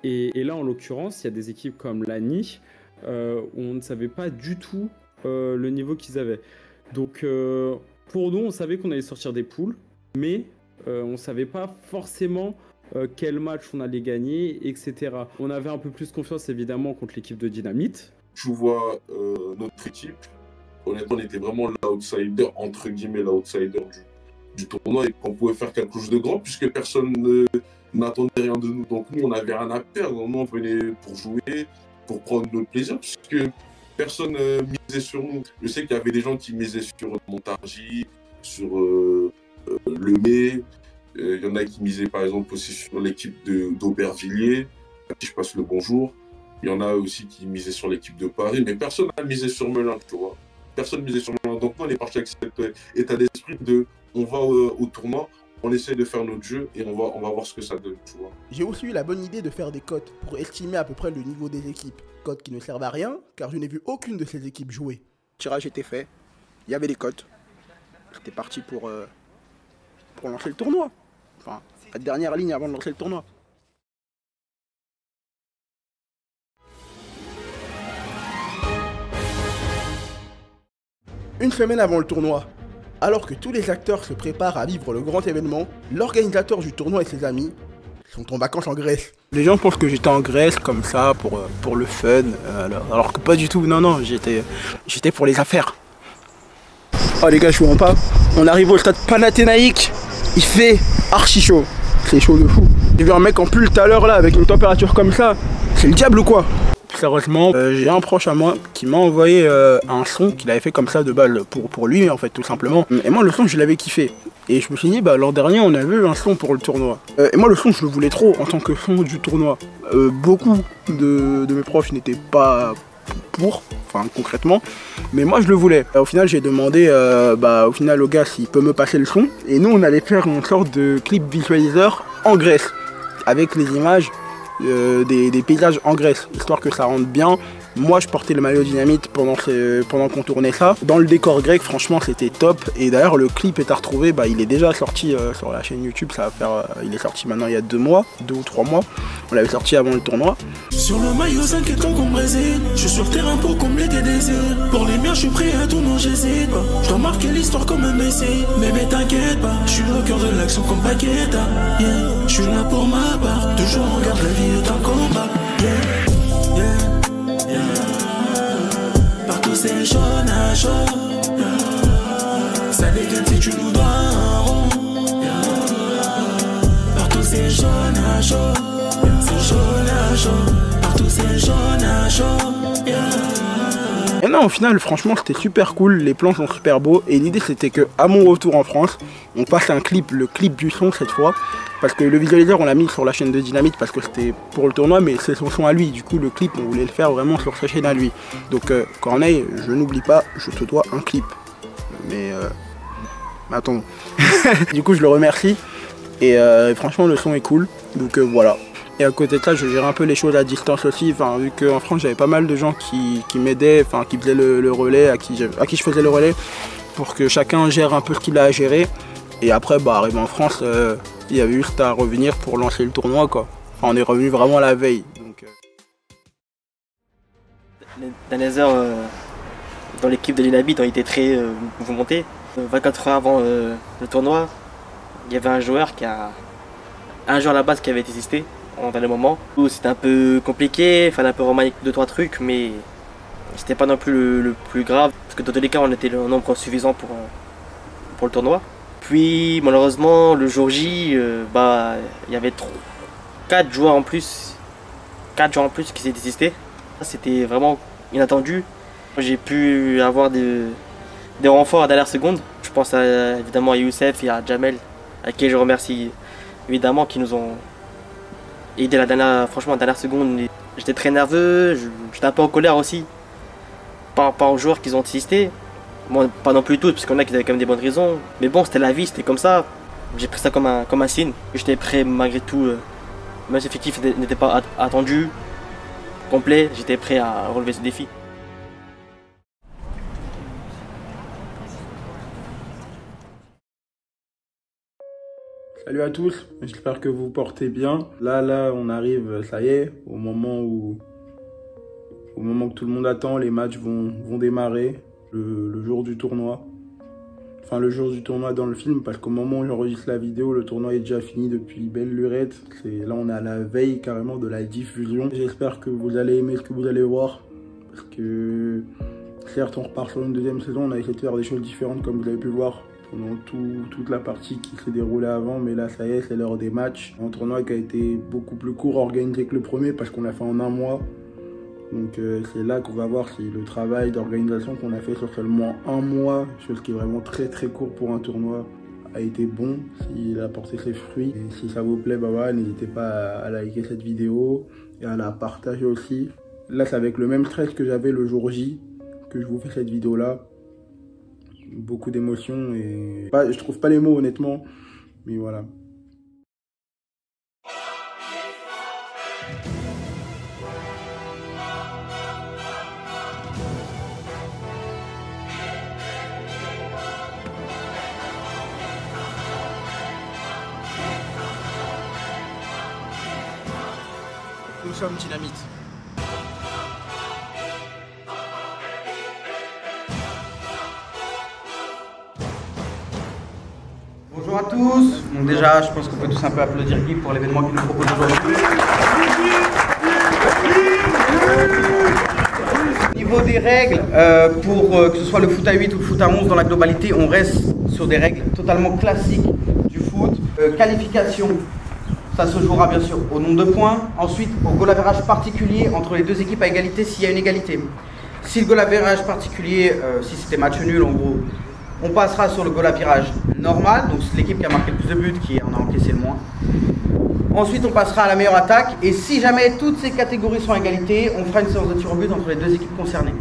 Et là, en l'occurrence, il y a des équipes comme l'ANI, où on ne savait pas du tout le niveau qu'ils avaient. Donc pour nous, on savait qu'on allait sortir des poules, mais on ne savait pas forcément quel match on allait gagner, etc. On avait un peu plus confiance évidemment contre l'équipe de Dynamite. Je vois notre équipe honnêtement, on était vraiment l'outsider, entre guillemets, l'outsider du tournoi et qu'on pouvait faire quelque chose de grand puisque personne n'attendait rien de nous. Donc nous, on n'avait rien à perdre. Nous, on venait pour jouer, pour prendre notre plaisir puisque personne misait sur nous. Je sais qu'il y avait des gens qui misaient sur Montargis, sur Lemay. Il y en a qui misaient par exemple aussi sur l'équipe d'Aubervilliers, à qui je passe le bonjour. Il y en a aussi qui misaient sur l'équipe de Paris, mais personne n'a misé sur Melun, tu vois. Personne misait sur Melun. Donc nous, on est parti avec cet état d'esprit de on va au tournoi, on essaie de faire notre jeu et on va voir ce que ça donne, tu vois. J'ai aussi eu la bonne idée de faire des cotes pour estimer à peu près le niveau des équipes. Cotes qui ne servent à rien, car je n'ai vu aucune de ces équipes jouer. Le tirage était fait, il y avait des cotes. J'étais parti pour lancer le tournoi. Enfin, la dernière ligne avant de lancer le tournoi. Une semaine avant le tournoi, alors que tous les acteurs se préparent à vivre le grand événement, l'organisateur du tournoi et ses amis sont en vacances en Grèce. Les gens pensent que j'étais en Grèce comme ça pour le fun, alors que pas du tout, non, j'étais pour les affaires. Oh les gars, je vous rends pas, on arrive au stade Panathénaïque, il fait archi chaud, c'est chaud de fou. J'ai vu un mec en pull tout à l'heure là avec une température comme ça, c'est le diable ou quoi? Sérieusement, j'ai un proche à moi qui m'a envoyé un son qu'il avait fait comme ça de balle pour lui en fait tout simplement. Et moi le son je l'avais kiffé. Et je me suis dit bah l'an dernier on avait eu un son pour le tournoi. Et moi le son je le voulais trop en tant que son du tournoi. Beaucoup de mes proches n'étaient pas pour, enfin concrètement, mais moi je le voulais. Au final j'ai demandé au gars s'il peut me passer le son. Et nous on allait faire une sorte de clip visualiseur en Grèce avec les images des paysages en Grèce, histoire que ça rentre bien. Moi je portais le maillot Dynamite pendant qu'on tournait ça. Dans le décor grec, franchement c'était top. Et d'ailleurs le clip est à retrouver, il est déjà sorti sur la chaîne YouTube. Ça va faire, il est sorti maintenant il y a 2 mois, 2 ou 3 mois. On l'avait sorti avant le tournoi. Sur le maillot 5 étoiles comme Brésil, je suis sur le terrain pour combler tes désirs. Pour les miens je suis prêt à tout, non j'hésite pas. Je dois marquer l'histoire comme un Messi. Mais t'inquiète pas, je suis au cœur de l'action comme Paqueta, yeah. Je suis là pour ma part, toujours on regarde la vie est un combat, yeah. Yeah. Yeah. Partout c'est chaud à chaud, yeah. Ça dégaine si tu nous dois un rond, yeah. Partout c'est chaud à chaud, yeah. C'est chaud à chaud. Partout c'est chaud à chaud, yeah. Et non, au final, franchement, c'était super cool, les plans sont super beaux. Et l'idée, c'était que à mon retour en France, on passe un clip, le clip du son cette fois. Parce que le visualiseur, on l'a mis sur la chaîne de Dynamite parce que c'était pour le tournoi, mais c'est son son à lui. Du coup, le clip, on voulait le faire vraiment sur sa chaîne à lui. Donc, Corneille, je n'oublie pas, je te dois un clip. Mais attends. Du coup, je le remercie. Et franchement, le son est cool. Donc, voilà. Et à côté de ça, je gère un peu les choses à distance aussi, vu qu'en France, j'avais pas mal de gens qui m'aidaient, qui faisaient le relais, à qui je faisais le relais, pour que chacun gère un peu ce qu'il a à gérer. Et après, arrivé en France, il y avait juste à revenir pour lancer le tournoi, quoi. Enfin, on est revenu vraiment la veille. Donc, Les dernières heures dans l'équipe de Dynamite ont été très mouvementées. 24 heures avant le tournoi, il y avait un joueur à la base qui avait désisté en dernier moment. C'était un peu compliqué, il fallait un peu remanier 2-3 trucs, mais c'était pas non plus le plus grave, parce que dans tous les cas on était le nombre suffisant pour le tournoi. Puis malheureusement le jour J, il y avait 4 joueurs en plus qui s'est désisté. C'était vraiment inattendu. J'ai pu avoir des renforts à dernière seconde. Je pense évidemment à Youssef et à Jamel, à qui je remercie évidemment, qui nous ont aidé la dernière seconde. J'étais très nerveux, j'étais un peu en colère aussi par rapport aux joueurs qui ont désisté. Bon, pas non plus tous, parce qu'il y en a qui avaient quand même des bonnes raisons. Mais bon, c'était la vie, c'était comme ça. J'ai pris ça comme un signe. J'étais prêt malgré tout, même si l'effectif n'était pas attendu, complet, j'étais prêt à relever ce défi. Salut à tous, j'espère que vous vous portez bien. Là, on arrive, ça y est, au moment que tout le monde attend, les matchs vont démarrer, le jour du tournoi. Enfin, le jour du tournoi dans le film, parce qu'au moment où j'enregistre la vidéo, le tournoi est déjà fini depuis belle lurette. Là, on est à la veille carrément de la diffusion. J'espère que vous allez aimer ce que vous allez voir, parce que certes, on repart sur une deuxième saison, on a essayé de faire des choses différentes comme vous avez pu voir pendant toute la partie qui s'est déroulée avant, mais là ça y est, c'est l'heure des matchs. Un tournoi qui a été beaucoup plus court organisé que le premier parce qu'on l'a fait en un mois. Donc c'est là qu'on va voir si le travail d'organisation qu'on a fait sur seulement un mois, chose qui est vraiment très très court pour un tournoi, a été bon, s'il a porté ses fruits. Et si ça vous plaît, bah voilà, n'hésitez pas à liker cette vidéo et à la partager aussi. Là c'est avec le même stress que j'avais le jour J que je vous fais cette vidéo là. Beaucoup d'émotions et je trouve pas les mots honnêtement, mais voilà. Nous sommes Dynamite. Bonjour à tous. Donc déjà, je pense qu'on peut tous un peu applaudir Guy pour l'événement qu'il nous propose aujourd'hui. Au niveau des règles, pour que ce soit le foot à 8 ou le foot à 11 dans la globalité, on reste sur des règles totalement classiques du foot. Qualification, ça se jouera bien sûr au nombre de points. Ensuite, au goal average particulier entre les deux équipes à égalité s'il y a une égalité. Si le goal average particulier, si c'était match nul en gros, on passera sur le goal average normal, donc c'est l'équipe qui a marqué le plus de buts qui en a encaissé le moins. Ensuite, on passera à la meilleure attaque, et si jamais toutes ces catégories sont à égalité, on fera une séance de tir au but entre les deux équipes concernées.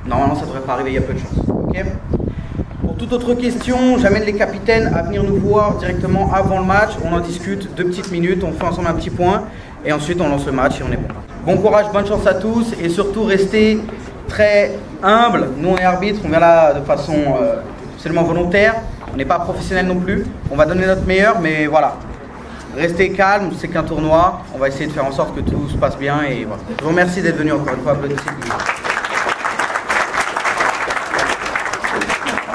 Normalement, ça ne devrait pas arriver, il y a peu de chance. Okay. Pour toute autre question, j'amène les capitaines à venir nous voir directement avant le match. On en discute 2 petites minutes, on fait ensemble un petit point, et ensuite on lance le match et on est bon. Bon courage, bonne chance à tous, et surtout restez très humble. Nous on est arbitre, on vient là de façon absolument volontaire, on n'est pas professionnel non plus, on va donner notre meilleur, mais voilà, restez calme, c'est qu'un tournoi, on va essayer de faire en sorte que tout se passe bien et voilà. Je vous remercie d'être venu encore une fois, applaudissez.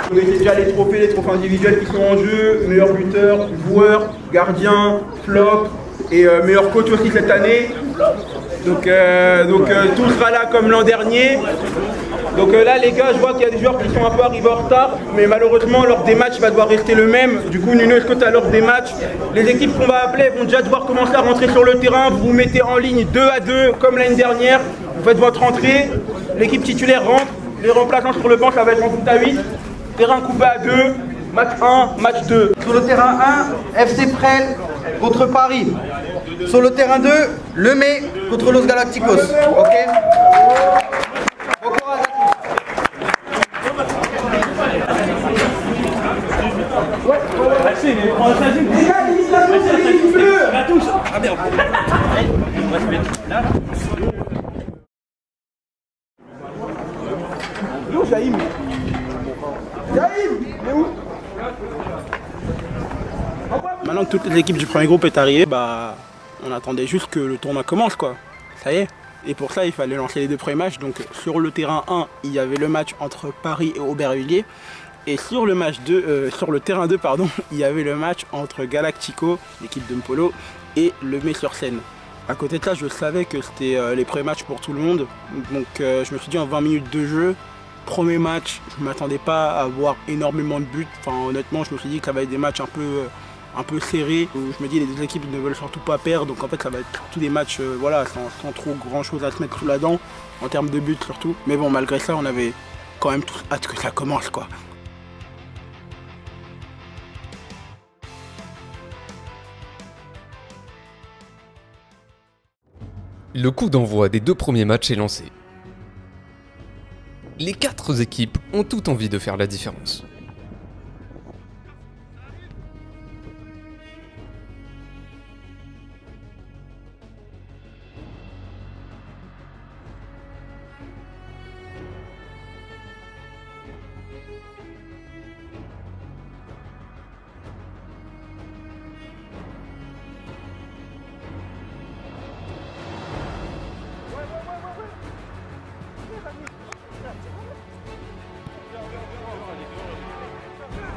Vous connaissez déjà les trophées individuels qui sont en jeu, meilleur buteur, joueur, gardien, flop et meilleur coach aussi cette année. Donc tout sera là comme l'an dernier. Donc là les gars, je vois qu'il y a des joueurs qui sont un peu arrivés en retard, mais malheureusement l'ordre des matchs va devoir rester le même. Du coup Nuno, est-ce que tu as l'ordre des matchs? Les équipes qu'on va appeler vont déjà devoir commencer à rentrer sur le terrain. Vous vous mettez en ligne 2 à 2 comme l'année dernière. Vous faites votre entrée, l'équipe titulaire rentre, les remplaçants sur le banc ça va être en foot à 8. Terrain coupé à 2, match 1, match 2. Sur le terrain 1, FC Presles contre Paris. Sur le terrain 2, Le May contre Los Galacticos. Ok. Bon courage à tous. Yo, Jaïm, mais où? Maintenant que toute l'équipe du premier groupe est arrivée, bah, on attendait juste que le tournoi commence quoi. Ça y est. Et pour ça, il fallait lancer les 2 premiers matchs. Donc sur le terrain 1, il y avait le match entre Paris et Aubervilliers. Et sur le match 2, sur le terrain 2, pardon, il y avait le match entre Galactico, l'équipe de Mpolo, et Le May-sur-Seine. À côté de ça, je savais que c'était les premiers matchs pour tout le monde. Donc je me suis dit en 20 minutes de jeu, premier match, je ne m'attendais pas à avoir énormément de buts. Enfin honnêtement, je me suis dit que ça va être des matchs un peu serrés. Je me dis les 2 équipes ne veulent surtout pas perdre. Donc en fait ça va être tous des matchs voilà, sans trop grand chose à se mettre sous la dent. En termes de buts surtout. Mais bon, malgré ça, on avait quand même tous hâte que ça commence quoi. Le coup d'envoi des 2 premiers matchs est lancé. Les 4 équipes ont toutes envie de faire la différence.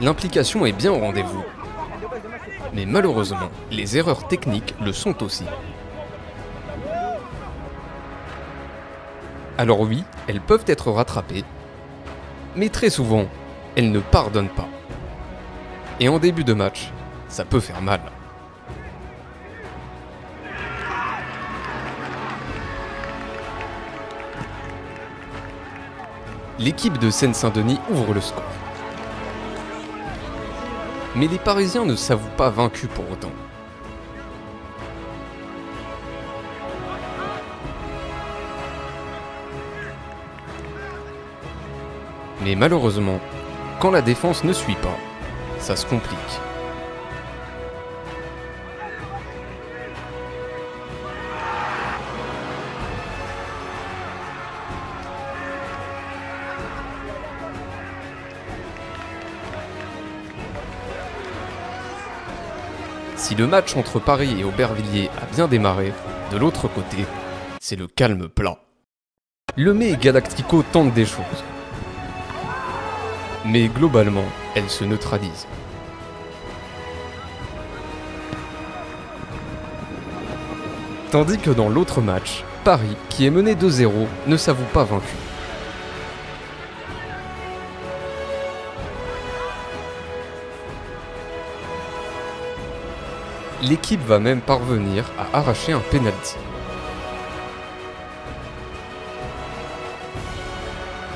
L'implication est bien au rendez-vous. Mais malheureusement, les erreurs techniques le sont aussi. Alors oui, elles peuvent être rattrapées, mais très souvent, elles ne pardonnent pas. Et en début de match, ça peut faire mal. L'équipe de Seine-Saint-Denis ouvre le score. Mais les Parisiens ne s'avouent pas vaincus pour autant. Mais malheureusement, quand la défense ne suit pas, ça se complique. Si le match entre Paris et Aubervilliers a bien démarré, de l'autre côté, c'est le calme plat. Lemay et Galactico tentent des choses. Mais globalement, elles se neutralisent. Tandis que dans l'autre match, Paris, qui est mené 2-0, ne s'avoue pas vaincu. L'équipe va même parvenir à arracher un penalty.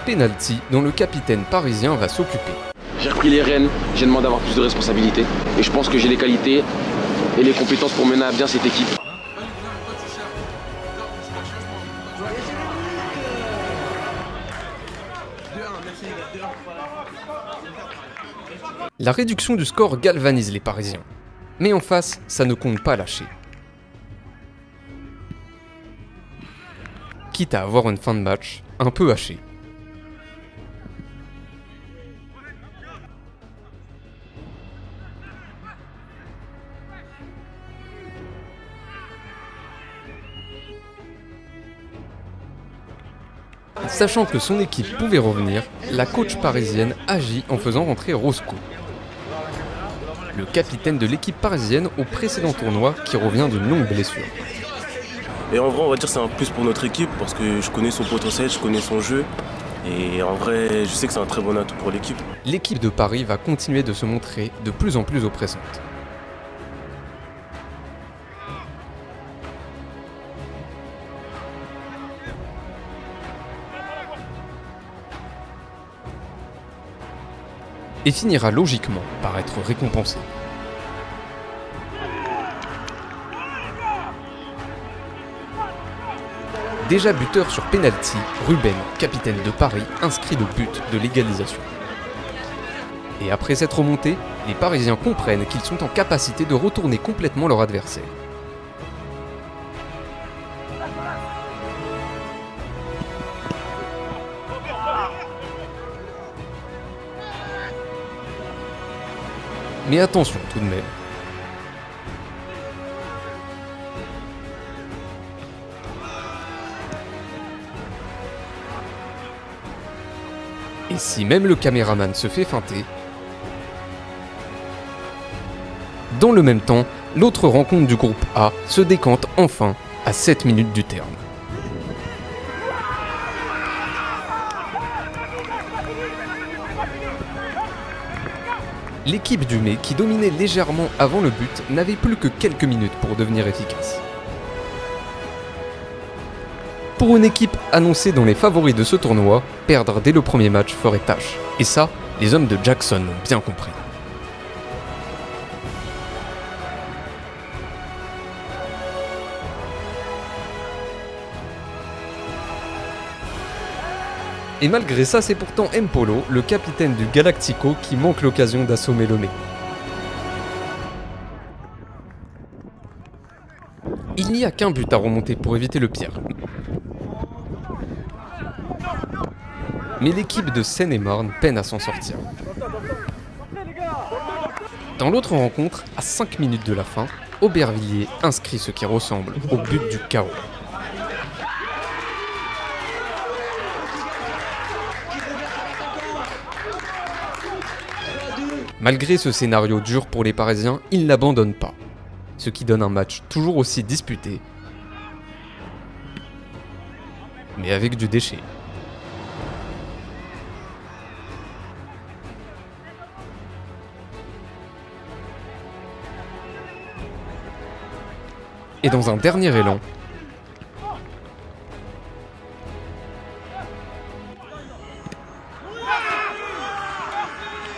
Penalty dont le capitaine parisien va s'occuper. J'ai repris les rênes, j'ai demandé d'avoir plus de responsabilités. Et je pense que j'ai les qualités et les compétences pour mener à bien cette équipe. La réduction du score galvanise les Parisiens. Mais en face, ça ne compte pas lâcher. Quitte à avoir une fin de match un peu hachée. Sachant que son équipe pouvait revenir, la coach parisienne agit en faisant rentrer Roscoe, le capitaine de l'équipe parisienne au précédent tournoi qui revient d'une longue blessure. Et en vrai, on va dire que c'est un plus pour notre équipe parce que je connais son potentiel, je connais son jeu. Et en vrai, je sais que c'est un très bon atout pour l'équipe. L'équipe de Paris va continuer de se montrer de plus en plus oppressante. Et finira logiquement par être récompensé. Déjà buteur sur penalty, Ruben, capitaine de Paris, inscrit le but de l'égalisation. Et après cette remontée, les Parisiens comprennent qu'ils sont en capacité de retourner complètement leur adversaire. Mais attention tout de même. Et si même le caméraman se fait feinter, dans le même temps, l'autre rencontre du groupe A se décante enfin à 7 minutes du terme. L'équipe du Mai, qui dominait légèrement avant le but, n'avait plus que quelques minutes pour devenir efficace. Pour une équipe annoncée dans les favoris de ce tournoi, perdre dès le premier match ferait tâche. Et ça, les hommes de Jackson l'ont bien compris. Et malgré ça, c'est pourtant Mpolo, le capitaine du Galactico, qui manque l'occasion d'assommer Lemay. Il n'y a qu'un but à remonter pour éviter le pire. Mais l'équipe de Seine-et-Marne peine à s'en sortir. Dans l'autre rencontre, à 5 minutes de la fin, Aubervilliers inscrit ce qui ressemble au but du chaos. Malgré ce scénario dur pour les Parisiens, ils n'abandonnent pas, ce qui donne un match toujours aussi disputé, mais avec du déchet. Et dans un dernier élan,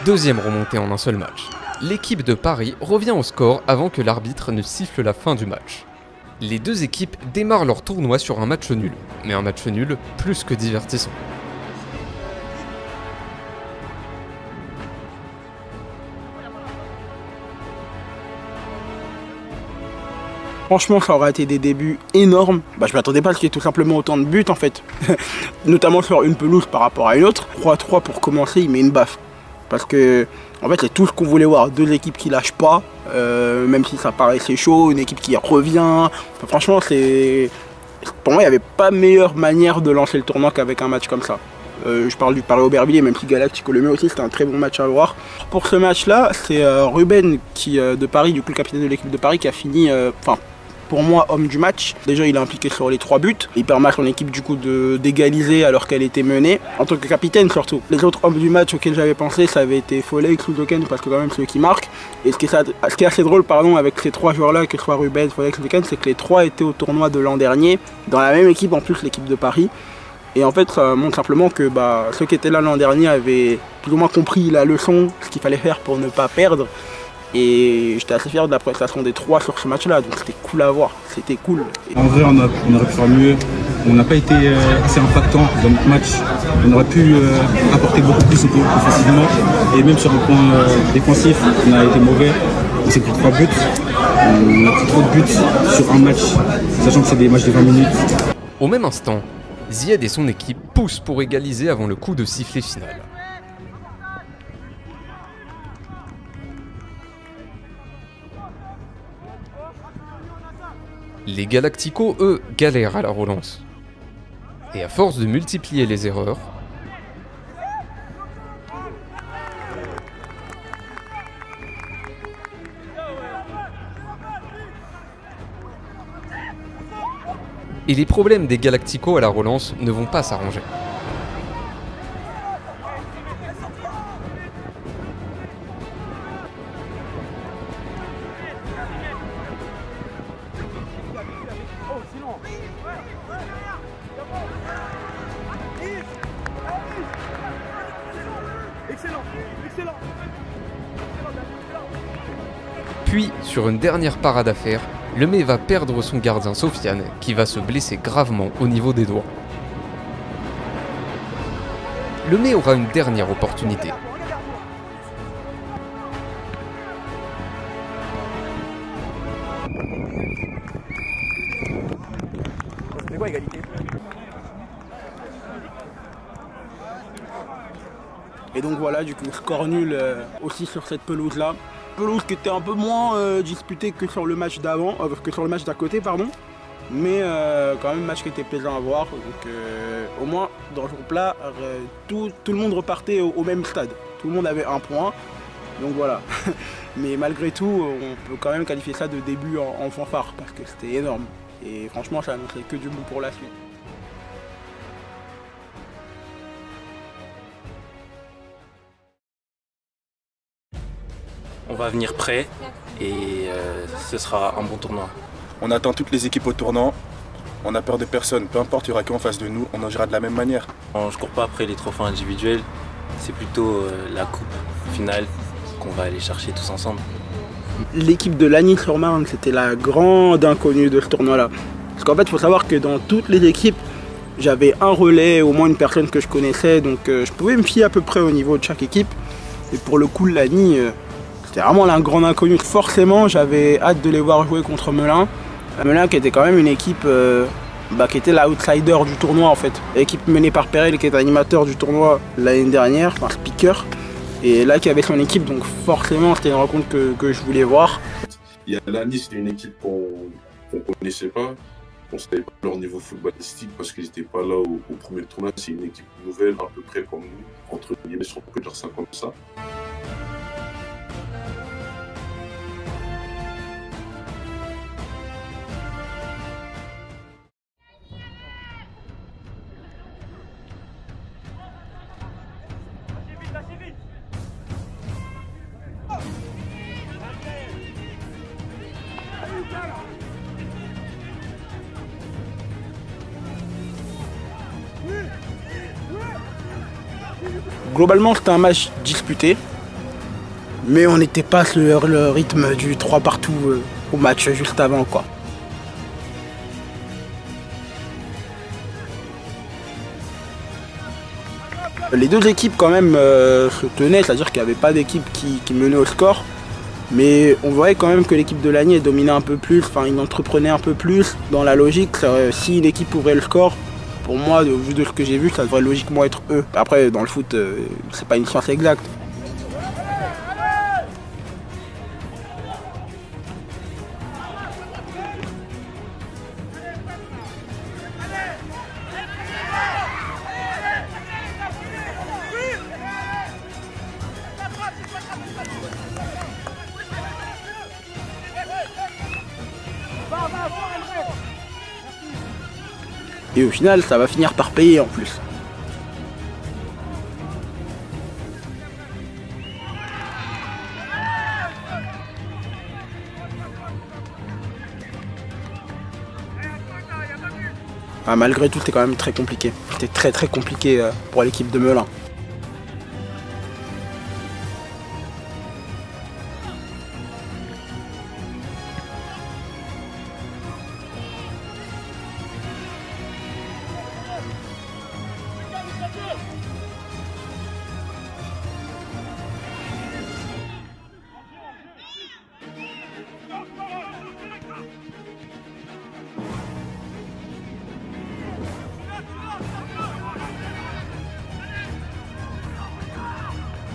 deuxième remontée en un seul match. L'équipe de Paris revient au score avant que l'arbitre ne siffle la fin du match. Les deux équipes démarrent leur tournoi sur un match nul, mais un match nul plus que divertissant. Franchement, ça aurait été des débuts énormes. Je m'attendais pas à ce qu'il y ait tout simplement autant de buts en fait. Notamment sur une pelouse par rapport à une autre. 3-3 pour commencer, il met une baffe. Parce que, en fait, c'est tout ce qu'on voulait voir. Deux équipes qui lâchent pas, même si ça paraissait chaud, une équipe qui revient. Enfin, franchement, pour moi, il n'y avait pas meilleure manière de lancer le tournoi qu'avec un match comme ça. Je parle du Paris-Aubervilliers, même si Galactico le met aussi, c'était un très bon match à voir. Pour ce match-là, c'est Ruben de Paris, du coup le capitaine de l'équipe de Paris, qui a fini, pour moi, homme du match. Déjà, il est impliqué sur les 3 buts. Il permet à son équipe du coup d'égaliser alors qu'elle était menée. En tant que capitaine surtout. Les autres hommes du match auxquels j'avais pensé, ça avait été Foley, Kluzoken, parce que quand même c'est eux qui marquent. Et ce qui est assez drôle, avec ces 3 joueurs-là, que ce soit Ruben, Foley, Kluzoken, c'est que les 3 étaient au tournoi de l'an dernier, dans la même équipe en plus, l'équipe de Paris. Et en fait, ça montre simplement que ceux qui étaient là l'an dernier avaient plus ou moins compris la leçon, ce qu'il fallait faire pour ne pas perdre. Et j'étais assez fier de la prestation des 3 sur ce match-là, donc c'était cool à voir, c'était cool. En vrai, on aurait pu faire mieux, on n'a pas été assez impactant dans notre match, on aurait pu apporter beaucoup plus offensivement, et même sur le point défensif, on a été mauvais, on s'est pris 3 buts, on a pris trop de buts sur un match, sachant que c'est des matchs de 20 minutes. Au même instant, Zied et son équipe poussent pour égaliser avant le coup de sifflet final. Les Galacticos, eux, galèrent à la relance. Et à force de multiplier les erreurs, et les problèmes des Galacticos à la relance ne vont pas s'arranger. Puis, sur une dernière parade à faire, Lemay va perdre son gardien Sofiane, qui va se blesser gravement au niveau des doigts. Lemay aura une dernière opportunité. Et donc voilà, du coup, score nul aussi sur cette pelouse-là. Pelouse qui était un peu moins disputée que sur le match d'avant, que sur le match d'à côté, pardon. Mais quand même, match qui était plaisant à voir. Donc au moins, dans le groupe là, tout le monde repartait au même stade. Tout le monde avait un point. Donc voilà. Mais malgré tout, on peut quand même qualifier ça de début en fanfare, parce que c'était énorme. Et franchement, ça annonçait que du bon pour la suite. On va venir prêt et ce sera un bon tournoi. On attend toutes les équipes au tournant, on n'a peur de personne, peu importe, il y aura qui en face de nous, on agira de la même manière. Je cours pas après les trophées individuels, c'est plutôt la coupe finale qu'on va aller chercher tous ensemble. L'équipe de Lagny-sur-Marne, c'était la grande inconnue de ce tournoi-là. Parce qu'en fait, il faut savoir que dans toutes les équipes, j'avais un relais, au moins une personne que je connaissais, donc je pouvais me fier à peu près au niveau de chaque équipe. Et pour le coup, Lagny, c'était vraiment la grande inconnue. Forcément, j'avais hâte de les voir jouer contre Melun. Melun qui était quand même une équipe qui était l'outsider du tournoi en fait. L'équipe menée par Perel qui était animateur du tournoi l'année dernière, enfin speaker. Et là qui avait son équipe, donc forcément c'était une rencontre que je voulais voir. Il y a Lagny, c'était une équipe qu'on connaissait pas. On ne savait pas leur niveau footballistique parce qu'ils n'étaient pas là au premier tournoi. C'est une équipe nouvelle, à peu près comme nous, entre guillemets, si on peut dire ça comme ça. Globalement, c'était un match disputé, mais on n'était pas sur le rythme du 3 partout au match juste avant, quoi. Les deux équipes quand même se tenaient, c'est-à-dire qu'il n'y avait pas d'équipe qui menait au score. Mais on voyait quand même que l'équipe de Lagny dominait un peu plus, enfin il entreprenait un peu plus dans la logique. Si une équipe ouvrait le score, pour moi, au vu de ce que j'ai vu, ça devrait logiquement être eux. Après, dans le foot, c'est pas une science exacte. Et au final, ça va finir par payer en plus. Ah, malgré tout, c'était quand même très compliqué. C'était très compliqué pour l'équipe de Melun.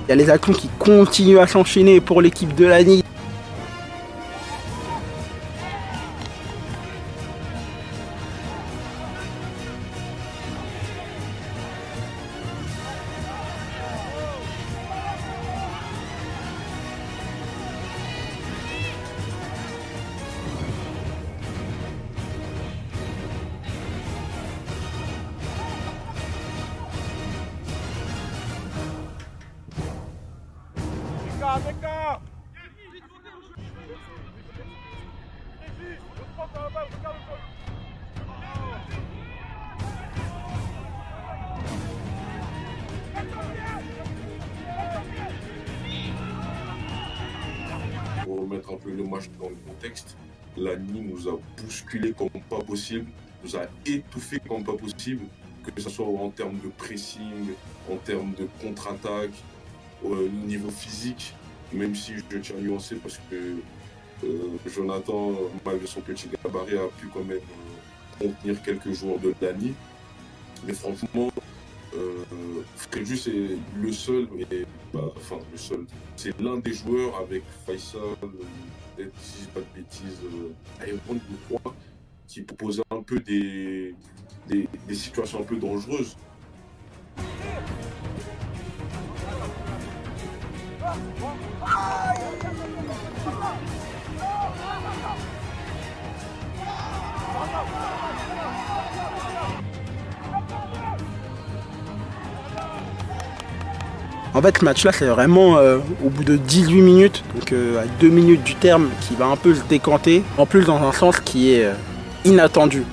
Il y a les actions qui continuent à s'enchaîner pour l'équipe de Lagny. Pour remettre un peu le match dans le contexte, Lagny nous a bousculé comme pas possible, nous a étouffé comme pas possible, que ce soit en termes de pressing, en termes de contre-attaque, au niveau physique, même si je tiens à nuancer parce que Jonathan, malgré son petit gabarit, a pu quand même contenir quelques joueurs de Lagny. Mais franchement, Fréjus est le seul, le seul. C'est l'un des joueurs avec Faisal, si je dis pas de bêtises, Iron, je crois, qui proposait un peu des situations un peu dangereuses. En fait, ce match-là, c'est vraiment au bout de 18 minutes, donc à 2 minutes du terme, qui va un peu se décanter, en plus dans un sens qui est inattendu.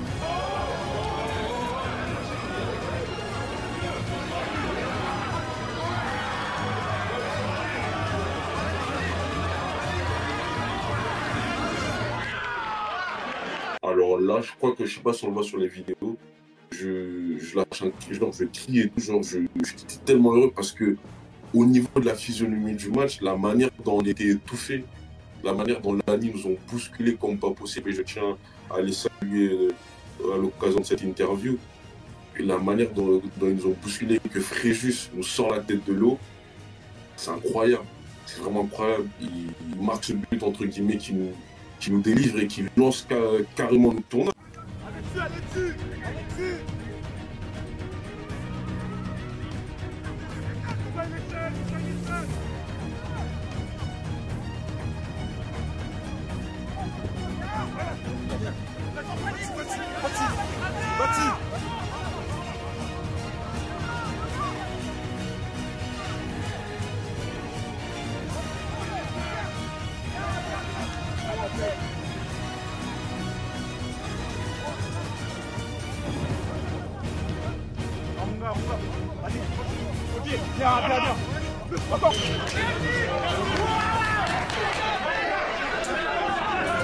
Alors là, je crois que, je sais pas si on le voit sur les vidéos, je lâche un cri, genre je crie et tout, genre j'étais tellement heureux parce que au niveau de la physionomie du match, la manière dont on était étouffé, la manière dont Lagny nous ont bousculé comme pas possible, et je tiens à les saluer à l'occasion de cette interview, et la manière dont ils nous ont bousculé, que Fréjus nous sort la tête de l'eau, c'est incroyable, c'est vraiment incroyable. Il marque ce but entre guillemets qui nous délivre et qui lance carrément le tournoi. Allez dessus.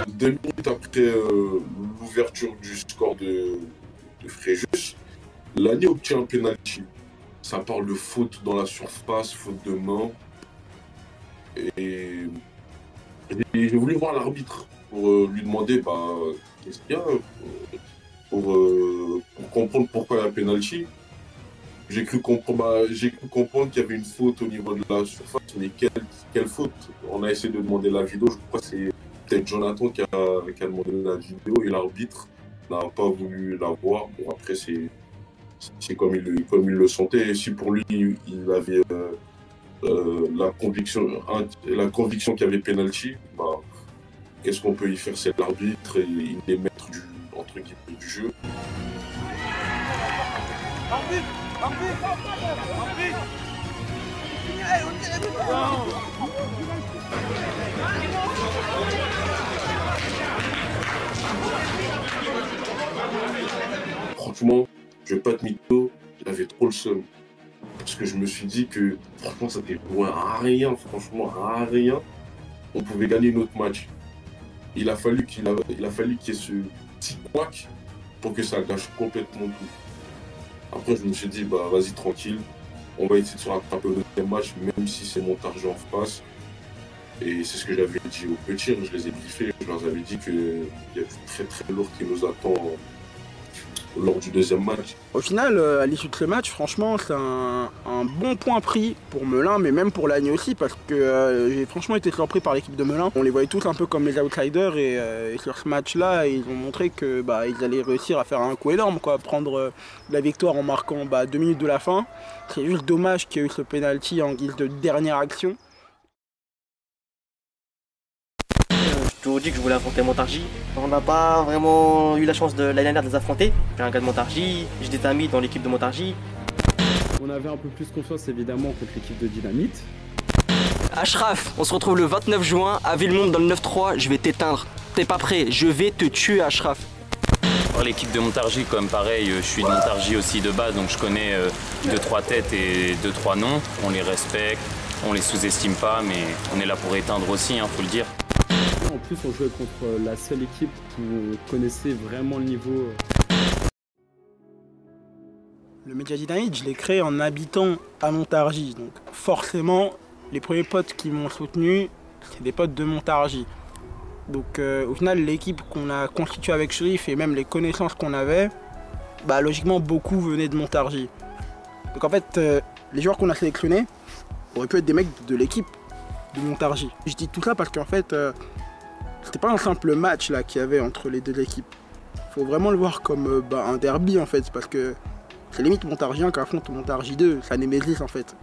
2 minutes après l'ouverture du score de Fréjus, Lani obtient un penalty. Ça parle de faute dans la surface, faute de main. Et j'ai voulu voir l'arbitre pour lui demander qu'est-ce qu'il y a pour comprendre pourquoi il y a un penalty. J'ai cru comprendre qu'il y avait une faute au niveau de la surface, mais quelle faute? On a essayé de demander la vidéo, je crois que c'est peut-être Jonathan qui a demandé la vidéo et l'arbitre n'a pas voulu la voir. Bon, après, c'est comme il le sentait. Et si pour lui, il avait la conviction qu'il y avait penalty, qu'est-ce qu'on peut y faire? C'est l'arbitre et il est maître entre guillemets du jeu. Franchement, je vais pas te mytho, j'avais trop le seum. Parce que je me suis dit que franchement ça était loin à rien, franchement à rien. On pouvait gagner notre match. Il a fallu qu'il y ait ce petit couac pour que ça gâche complètement tout. Après je me suis dit vas-y tranquille, on va essayer de se rattraper au deuxième match, même si c'est Montargis en face. Et c'est ce que j'avais dit aux petits, je les ai briefés, je leur avais dit qu'il y a du très très lourd qui nous attend lors du deuxième match. Au final, à l'issue de ce match, franchement, c'est un bon point pris pour Melun, mais même pour Lagny aussi, parce que j'ai franchement été surpris par l'équipe de Melun. On les voyait tous un peu comme les outsiders, et sur ce match-là, ils ont montré que ils allaient réussir à faire un coup énorme, quoi, prendre la victoire en marquant 2 minutes de la fin. C'est juste dommage qu'il y ait eu ce penalty en guise de dernière action. Je te dis que je voulais affronter Montargis. On n'a pas vraiment eu la chance l'année dernière de les affronter. J'ai un gars de Montargis, j'ai des amis dans l'équipe de Montargis. On avait un peu plus confiance évidemment contre l'équipe de Dynamite. Ashraf, on se retrouve le 29 juin à Villemomble dans le 9-3, je vais t'éteindre. T'es pas prêt, je vais te tuer Ashraf. Par l'équipe de Montargis, comme pareil, je suis de Montargis aussi de base, donc je connais 2-3 têtes et 2-3 noms. On les respecte, on les sous-estime pas, mais on est là pour éteindre aussi, faut le dire. En plus, on jouait contre la seule équipe qui connaissait vraiment le niveau. Le Média Dynamite, je l'ai créé en habitant à Montargis. Donc forcément, les premiers potes qui m'ont soutenu, c'est des potes de Montargis. Donc au final, l'équipe qu'on a constituée avec Chérif et même les connaissances qu'on avait, logiquement, beaucoup venaient de Montargis. Donc en fait, les joueurs qu'on a sélectionnés auraient pu être des mecs de l'équipe de Montargis. Je dis tout ça parce qu'en fait, c'était pas un simple match là qu'il y avait entre les deux équipes. Faut vraiment le voir comme un derby en fait, parce que c'est limite Montargien qui affronte Montargis 2, c'est un Némésis en fait.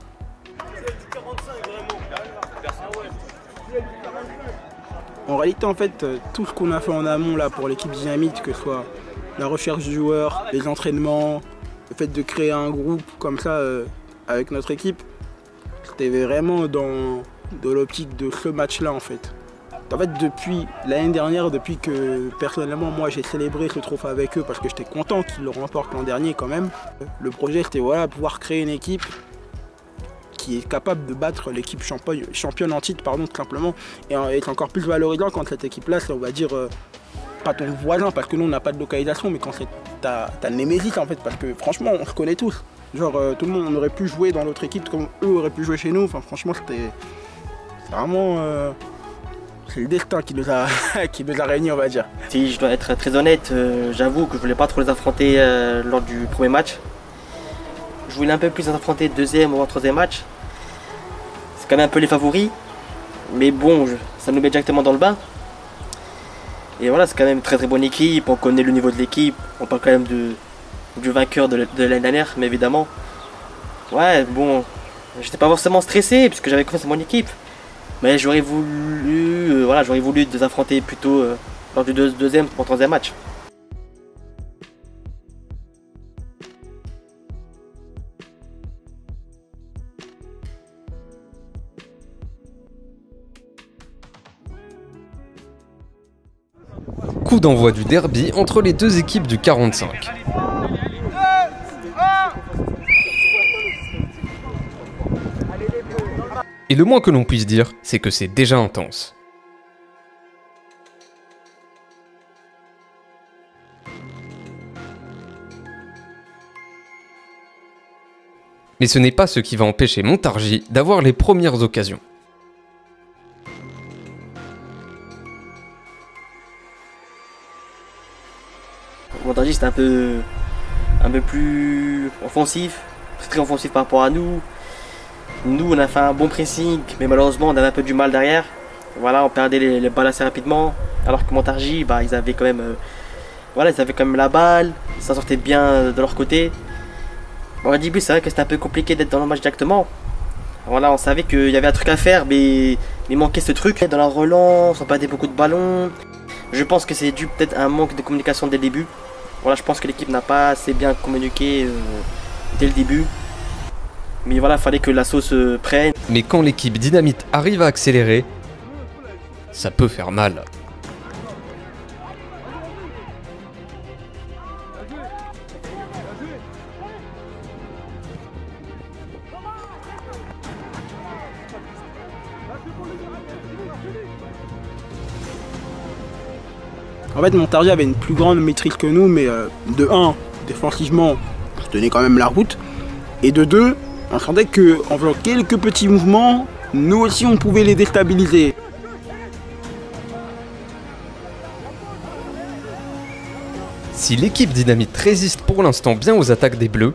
En réalité en fait, tout ce qu'on a fait en amont là pour l'équipe Dynamite, que ce soit la recherche du joueur, les entraînements, le fait de créer un groupe comme ça avec notre équipe, c'était vraiment dans l'optique de ce match là en fait. En fait, depuis l'année dernière, depuis que personnellement moi j'ai célébré ce trophée avec eux parce que j'étais content qu'ils le remportent l'an dernier quand même, le projet c'était pouvoir créer une équipe qui est capable de battre l'équipe championne en titre, tout simplement, et être encore plus valorisant quand cette équipe là, c'est on va dire pas ton voisin parce que nous on n'a pas de localisation, mais quand c'est ta Némésis en fait, parce que franchement on se connaît tous. Genre tout le monde on aurait pu jouer dans l'autre équipe comme eux auraient pu jouer chez nous, enfin franchement c'est vraiment... c'est le destin qui nous a réunis, on va dire. Si je dois être très honnête, j'avoue que je voulais pas trop les affronter lors du premier match. Je voulais un peu plus les affronter deuxième ou troisième match. C'est quand même un peu les favoris. Mais bon, ça nous met directement dans le bain. Et voilà, c'est quand même une très très bonne équipe. On connaît le niveau de l'équipe. On parle quand même du vainqueur de l'année dernière, mais évidemment. Ouais, bon, j'étais pas forcément stressé puisque j'avais confiance en mon équipe. Mais j'aurais voulu, les affronter plutôt lors du deuxième ou troisième match. Coup d'envoi du derby entre les deux équipes du 45. Et le moins que l'on puisse dire, c'est que c'est déjà intense. Mais ce n'est pas ce qui va empêcher Montargis d'avoir les premières occasions. Montargis c'était un peu plus offensif, très offensif par rapport à nous. Nous on a fait un bon pressing, mais malheureusement on avait un peu du mal derrière. Voilà, on perdait les balles assez rapidement, alors que Montargis, bah, ils avaient quand même la balle, ça sortait bien de leur côté. Bon, au début c'est vrai que c'était un peu compliqué d'être dans le match directement. Voilà, on savait qu'il y avait un truc à faire, mais il manquait ce truc. Dans la relance, on perdait beaucoup de ballons. Je pense que c'est dû peut-être à un manque de communication dès le début. Voilà, je pense que l'équipe n'a pas assez bien communiqué dès le début. Mais voilà, il fallait que la sauce prenne. Mais quand l'équipe Dynamite arrive à accélérer, ça peut faire mal. En fait, Montargis avait une plus grande maîtrise que nous, mais de 1, défensivement, on tenait quand même la route. Et de 2, on sentait qu'en faisant quelques petits mouvements, nous aussi on pouvait les déstabiliser. Si l'équipe Dynamite résiste pour l'instant bien aux attaques des Bleus,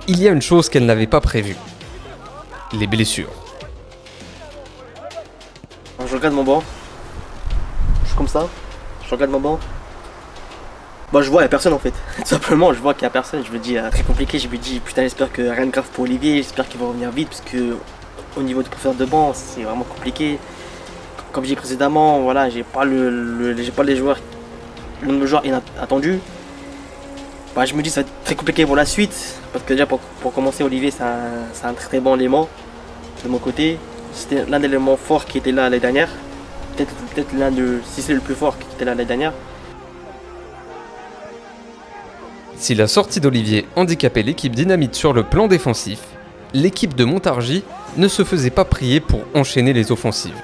il y a une chose qu'elle n'avait pas prévue. Les blessures. Alors, je regarde mon banc. Je suis comme ça. Je regarde mon banc. Bah je vois, il n'y a personne en fait. Tout simplement, je vois qu'il n'y a personne. Je me dis, très compliqué. Je me dis, putain, j'espère que rien de grave pour Olivier. J'espère qu'il va revenir vite. Parce que au niveau du professeur de banc, c'est vraiment compliqué. Comme j'ai dit précédemment, voilà, j'ai pas les joueurs, le nombre de joueurs inattendu. Bah, je me dis, ça va être très compliqué pour la suite. Parce que déjà, pour commencer, Olivier, c'est un très bon élément de mon côté. C'était l'un des éléments forts qui était là l'année dernière. Peut-être l'un de, si c'est le plus fort qui était là l'année dernière. Si la sortie d'Olivier handicapait l'équipe Dynamite sur le plan défensif, l'équipe de Montargis ne se faisait pas prier pour enchaîner les offensives.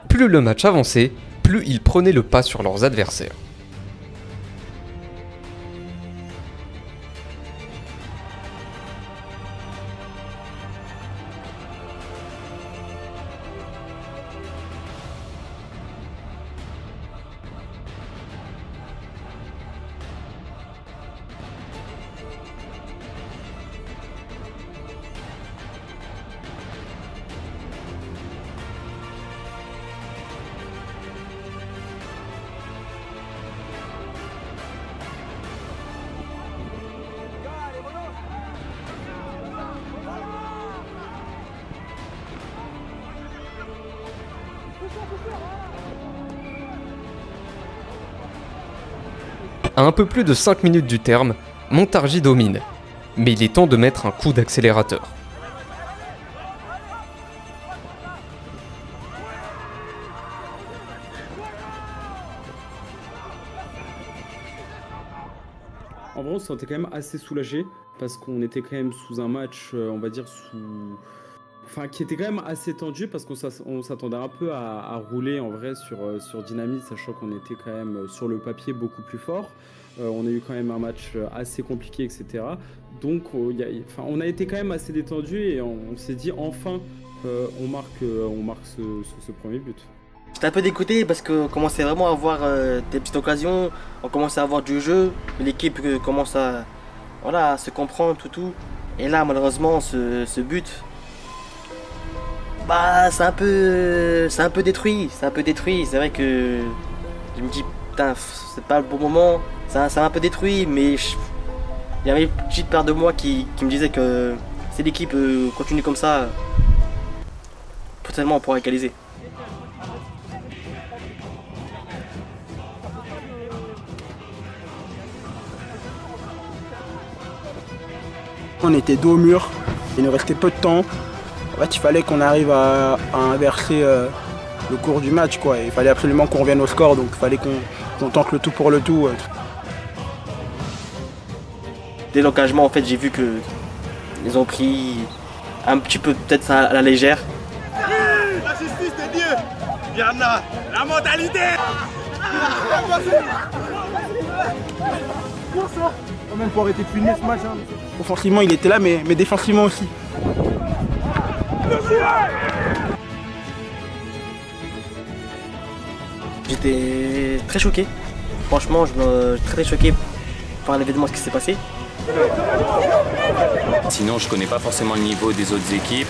Plus le match avançait, plus ils prenaient le pas sur leurs adversaires. À un peu plus de 5 minutes du terme, Montargis domine, mais il est temps de mettre un coup d'accélérateur. En vrai, on se sentait quand même assez soulagé parce qu'on était quand même sous un match, on va dire enfin, qui était quand même assez tendu parce qu'on s'attendait un peu à rouler en vrai sur Dynamite, sachant qu'on était quand même sur le papier beaucoup plus fort. On a eu quand même un match assez compliqué, etc. Donc on a été quand même assez détendu et on s'est dit enfin on marque ce premier but. J'étais un peu dégoûté parce qu'on commençait vraiment à avoir des petites occasions, on commençait à avoir du jeu, l'équipe commence à se comprendre, tout. Et là malheureusement ce but, bah c'est un peu détruit, c'est vrai que je me dis putain c'est pas le bon moment, ça m'a un peu détruit, mais il y avait une petite part de moi qui me disait que si l'équipe continue comme ça, potentiellement on pourra égaliser. On était dos au mur, il nous restait peu de temps. En fait, il fallait qu'on arrive à inverser le cours du match, quoi. Il fallait absolument qu'on revienne au score, donc il fallait qu'on tente le tout pour le tout. dès l'engagement, en fait, j'ai vu que ils ont pris un petit peu peut-être ça à la légère. La justice de Dieu, il y en a, la mentalité. Même pour arrêter de filmer ce match. Offensivement, il était là, mais défensivement aussi. J'étais très choqué. Franchement, très choqué par l'événement, ce qui s'est passé. Sinon, je connais pas forcément le niveau des autres équipes.